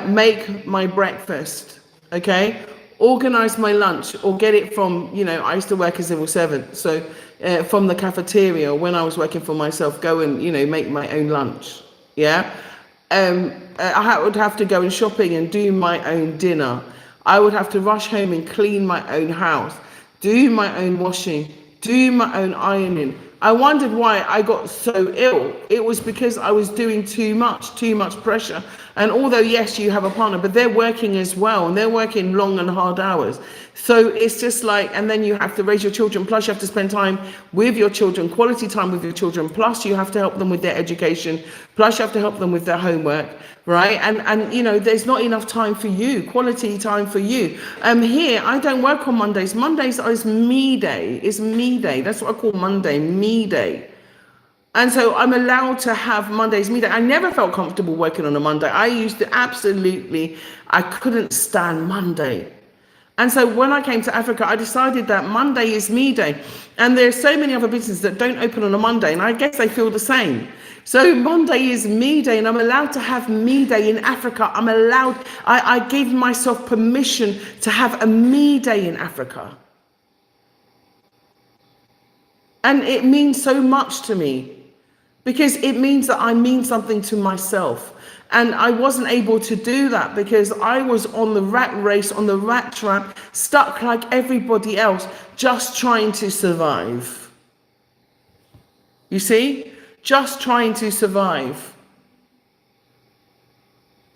make my breakfast, okay, organize my lunch, or get it from, I used to work as a civil servant, so from the cafeteria when I was working for myself, go and, make my own lunch, yeah. I would have to go and shopping and do my own dinner. I would have to rush home and clean my own house, do my own washing, do my own ironing. I wondered why I got so ill. It was because I was doing too much pressure. And although, yes, you have a partner, but they're working as well, and they're working long and hard hours. So it's just like, and then you have to raise your children, plus you have to spend time with your children, quality time with your children, plus you have to help them with their education, plus you have to help them with their homework, right? And there's not enough time for you, quality time for you. Here, I don't work on Mondays. Mondays is me day. It's me day. That's what I call Monday, me day. And so I'm allowed to have Mondays me day. I never felt comfortable working on a Monday. I used to I couldn't stand Monday. And so when I came to Africa, I decided that Monday is me day. And there's so many other businesses that don't open on a Monday, and I guess they feel the same. So Monday is me day, and I'm allowed to have me day in Africa. I gave myself permission to have a me day in Africa. And it means so much to me, because it means that I mean something to myself. And I wasn't able to do that because I was on the rat race, on the rat trap, stuck like everybody else, just trying to survive. You see? Just trying to survive.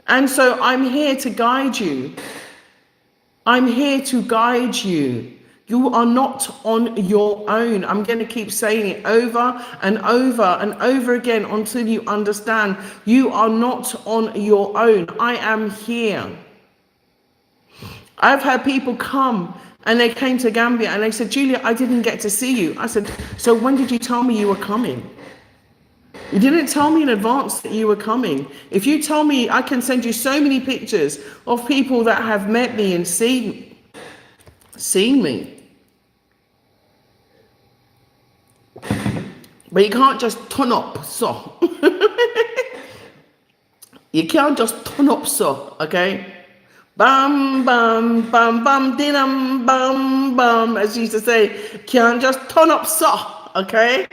And so I'm here to guide you. I'm here to guide you. You are not on your own. I'm going to keep saying it over and over and over again until you understand you are not on your own. I am here. I've had people come and they came to Gambia and they said, Julia, I didn't get to see you. I said, so when did you tell me you were coming? You didn't tell me in advance that you were coming. If you tell me, I can send you so many pictures of people that have met me and seen me. But you can't just turn up, so. You can't just turn up, so, okay? Bam, bam, bam, bam, dinam, bam, bam, as you used to say, can't just turn up, so, okay?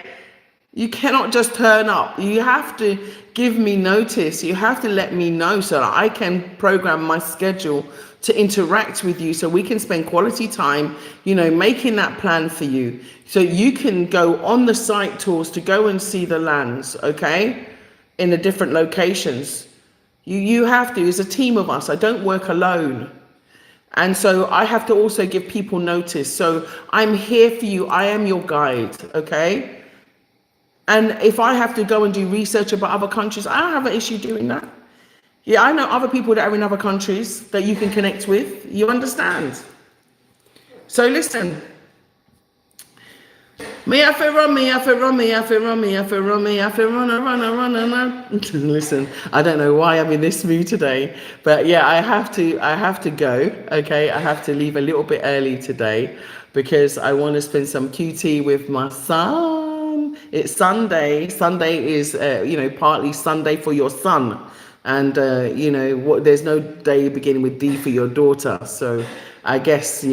You cannot just turn up. You have to give me notice. You have to let me know so that I can program my schedule to interact with you so we can spend quality time, making that plan for you. So you can go on the site tours to go and see the lands, okay, in the different locations. You have to, as a team of us. I don't work alone. And so I have to also give people notice. So I'm here for you. I am your guide, okay? And if I have to go and do research about other countries, I don't have an issue doing that. Yeah, I know other people that are in other countries that you can connect with. You understand? So listen. Listen, I don't know why I'm in this mood today, but yeah, I have to go. Okay, I have to leave a little bit early today because I want to spend some QT with my son. It's Sunday. Sunday is, partly Sunday for your son. And, there's no day beginning with D for your daughter. So I guess,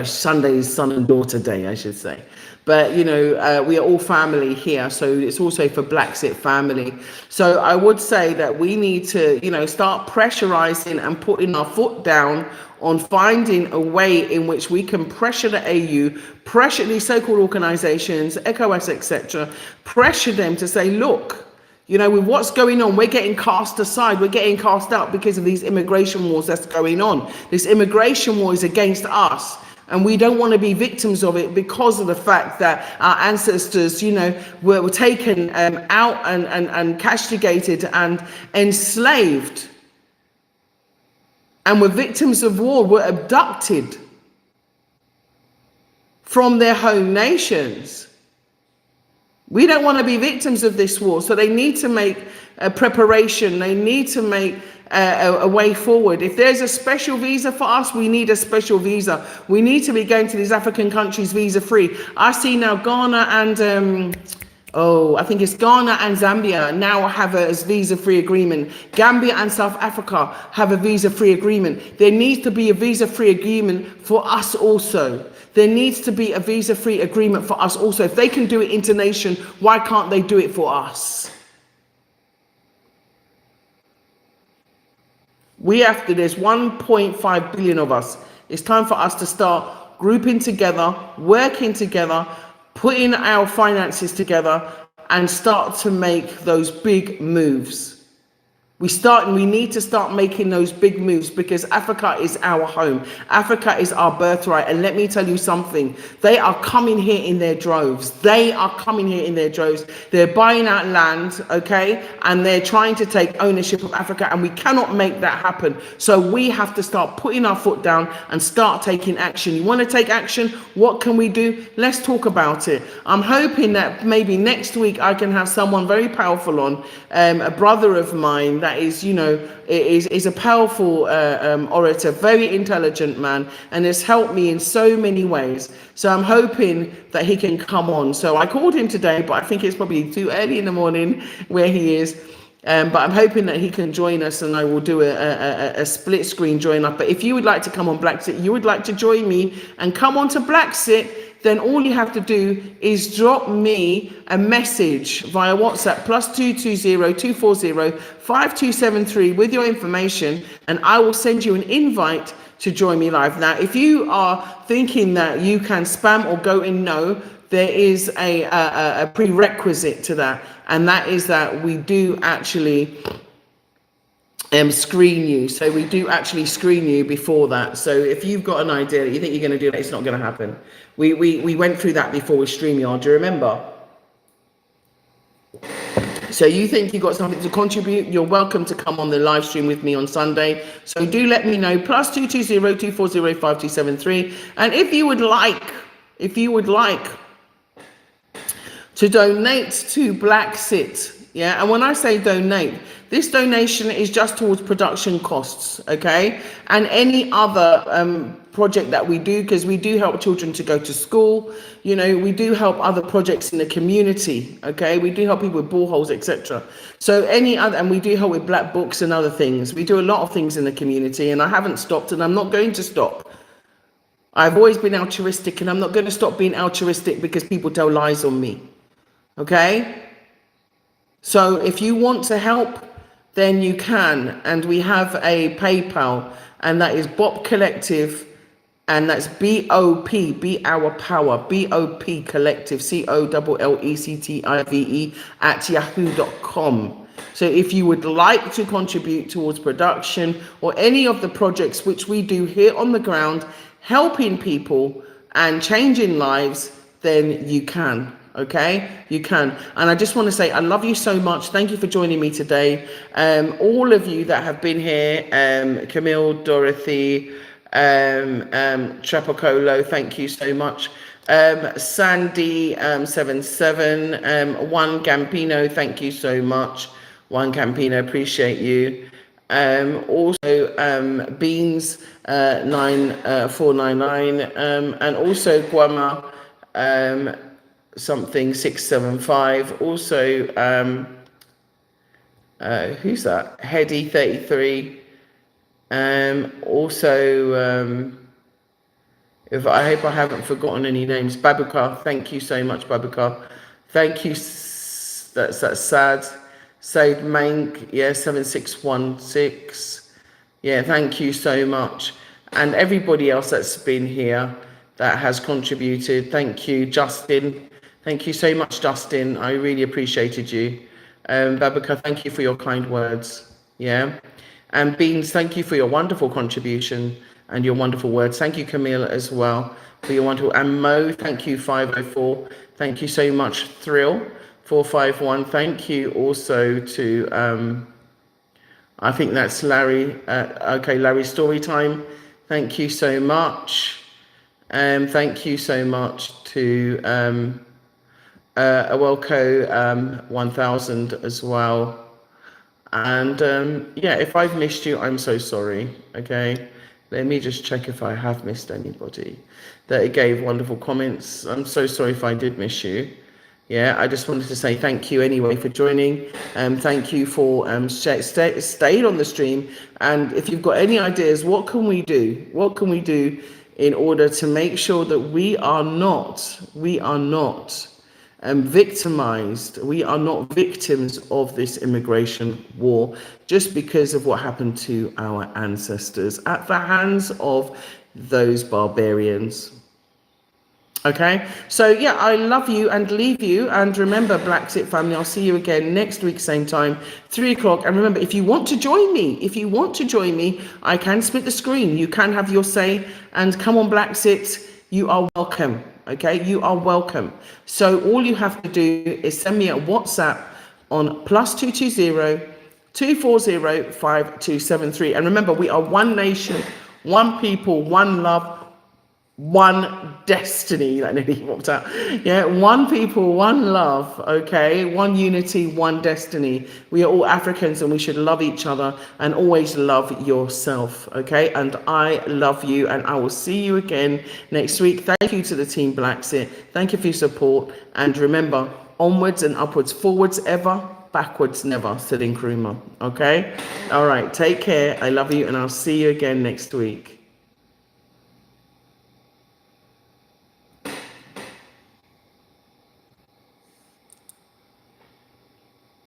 Sunday is son and daughter day, I should say. But, we are all family here. So it's also for BlaXit Family. So I would say that we need to, start pressurizing and putting our foot down on finding a way in which we can pressure the AU, pressure these so-called organizations, ECOWAS, etc., pressure them to say, look, with what's going on, we're getting cast aside, we're getting cast out because of these immigration wars that's going on. This immigration war is against us. And we don't want to be victims of it because of the fact that our ancestors, were taken out and castigated and enslaved. And were victims of war, were abducted from their home nations. We don't want to be victims of this war. So they need to make a preparation. They need to make a way forward. If there's a special visa for us, we need a special visa. We need to be going to these African countries visa free. I see now Ghana and I think it's Ghana and Zambia now have a visa free agreement. Gambia and South Africa have a visa free agreement. There needs to be a visa free agreement for us also. There needs to be a visa free agreement for us also. If they can do it internation, why can't they do it for us? There's 1.5 billion of us. It's time for us to start grouping together, working together, putting our finances together and start to make those big moves. We need to start making those big moves because Africa is our home. Africa is our birthright. And let me tell you something. They are coming here in their droves. They're buying out land, okay? And they're trying to take ownership of Africa. And we cannot make that happen. So we have to start putting our foot down and start taking action. You want to take action? What can we do? Let's talk about it. I'm hoping that maybe next week I can have someone very powerful on, a brother of mine that is a powerful orator, very intelligent man, and has helped me in so many ways. So I'm hoping that he can come on. So I called him today, but I think it's probably too early in the morning where he is. But I'm hoping that he can join us, and I will do a split screen join up. But if you would like to come on BlaXit, you would like to join me and come on to BlaXit, then all you have to do is drop me a message via WhatsApp +220 240 5273 with your information, and I will send you an invite to join me live. Now, if you are thinking that you can spam or go in no, there is a prerequisite to that, and that is that we do actually screen you. So we do actually screen you before that. So if you've got an idea that you think you're going to do that, it's not going to happen. We went through that before with StreamYard. Do you remember? So you think you've got something to contribute, you're welcome to come on the live stream with me on Sunday. So do let me know, +220 And if you would like to donate to BlaXit, yeah, and when I say donate, this donation is just towards production costs, okay, and any other project that we do, because we do help children to go to school, you know, we do help other projects in the community, okay, we do help people with boreholes, etc. So any other, and we do help with black books and other things. We do a lot of things in the community, and I haven't stopped, and I'm not going to stop. I've always been altruistic, and I'm not going to stop being altruistic because people tell lies on me, okay? So if you want to help, then you can, and we have a PayPal, and that is BOP Collective, and that's BOP, Be Our Power, BOP Collective, COLLECTIVE @yahoo.com. So if you would like to contribute towards production or any of the projects which we do here on the ground, helping people and changing lives, then you can. Okay, you can. And I just want to say I love you so much. Thank you for joining me today. All of you that have been here, Camille, Dorothy, Trapacolo, thank you so much. Sandy 77, Juan Campino, thank you so much. Juan Campino, appreciate you. Also Beans 9499, and also Guama something 675. Also who's that? Heady 33. Also if I hope I haven't forgotten any names. Babukar, thank you so much, Babukar. Thank you. That's sad. Said Mank, yeah, 7616. Yeah, thank you so much. And everybody else that's been here that has contributed. Thank you, Justin. Thank you so much, Justin. I really appreciated you. Babaka, thank you for your kind words. Yeah. And Beans, thank you for your wonderful contribution and your wonderful words. Thank you, Camille, as well, for your wonderful. And Mo, thank you, 504. Thank you so much, Thrill, 451. Thank you also to, I think that's Larry. Okay, Larry Storytime. Thank you so much. Thank you so much to Awelco 1000 as well. And yeah, if I've missed you, I'm so sorry. Okay, let me just check if I have missed anybody that gave wonderful comments. I'm so sorry if I did miss you. Yeah, I just wanted to say thank you anyway for joining. Thank you for staying on the stream. And if you've got any ideas, what can we do? What can we do in order to make sure that we are not victimized, we are not victims of this immigration war just because of what happened to our ancestors at the hands of those barbarians. Okay, so yeah, I love you and leave you. And remember, BlaXit family, I'll see you again next week, same time, 3 o'clock. And remember, if you want to join me, I can split the screen. You can have your say and come on BlaXit. You are welcome. Okay, you are welcome. So all you have to do is send me a WhatsApp on +220 240 5273. And remember, we are one nation, one people, one love, one destiny. That nearly walked out. Yeah, one people, one love. Okay, one unity, one destiny. We are all Africans, and we should love each other and always love yourself. Okay, and I love you, and I will see you again next week. Thank you to the team BlaXit. Thank you for your support, and remember, onwards and upwards, forwards ever, backwards never. Said Nkrumah. Okay, all right. Take care. I love you, and I'll see you again next week.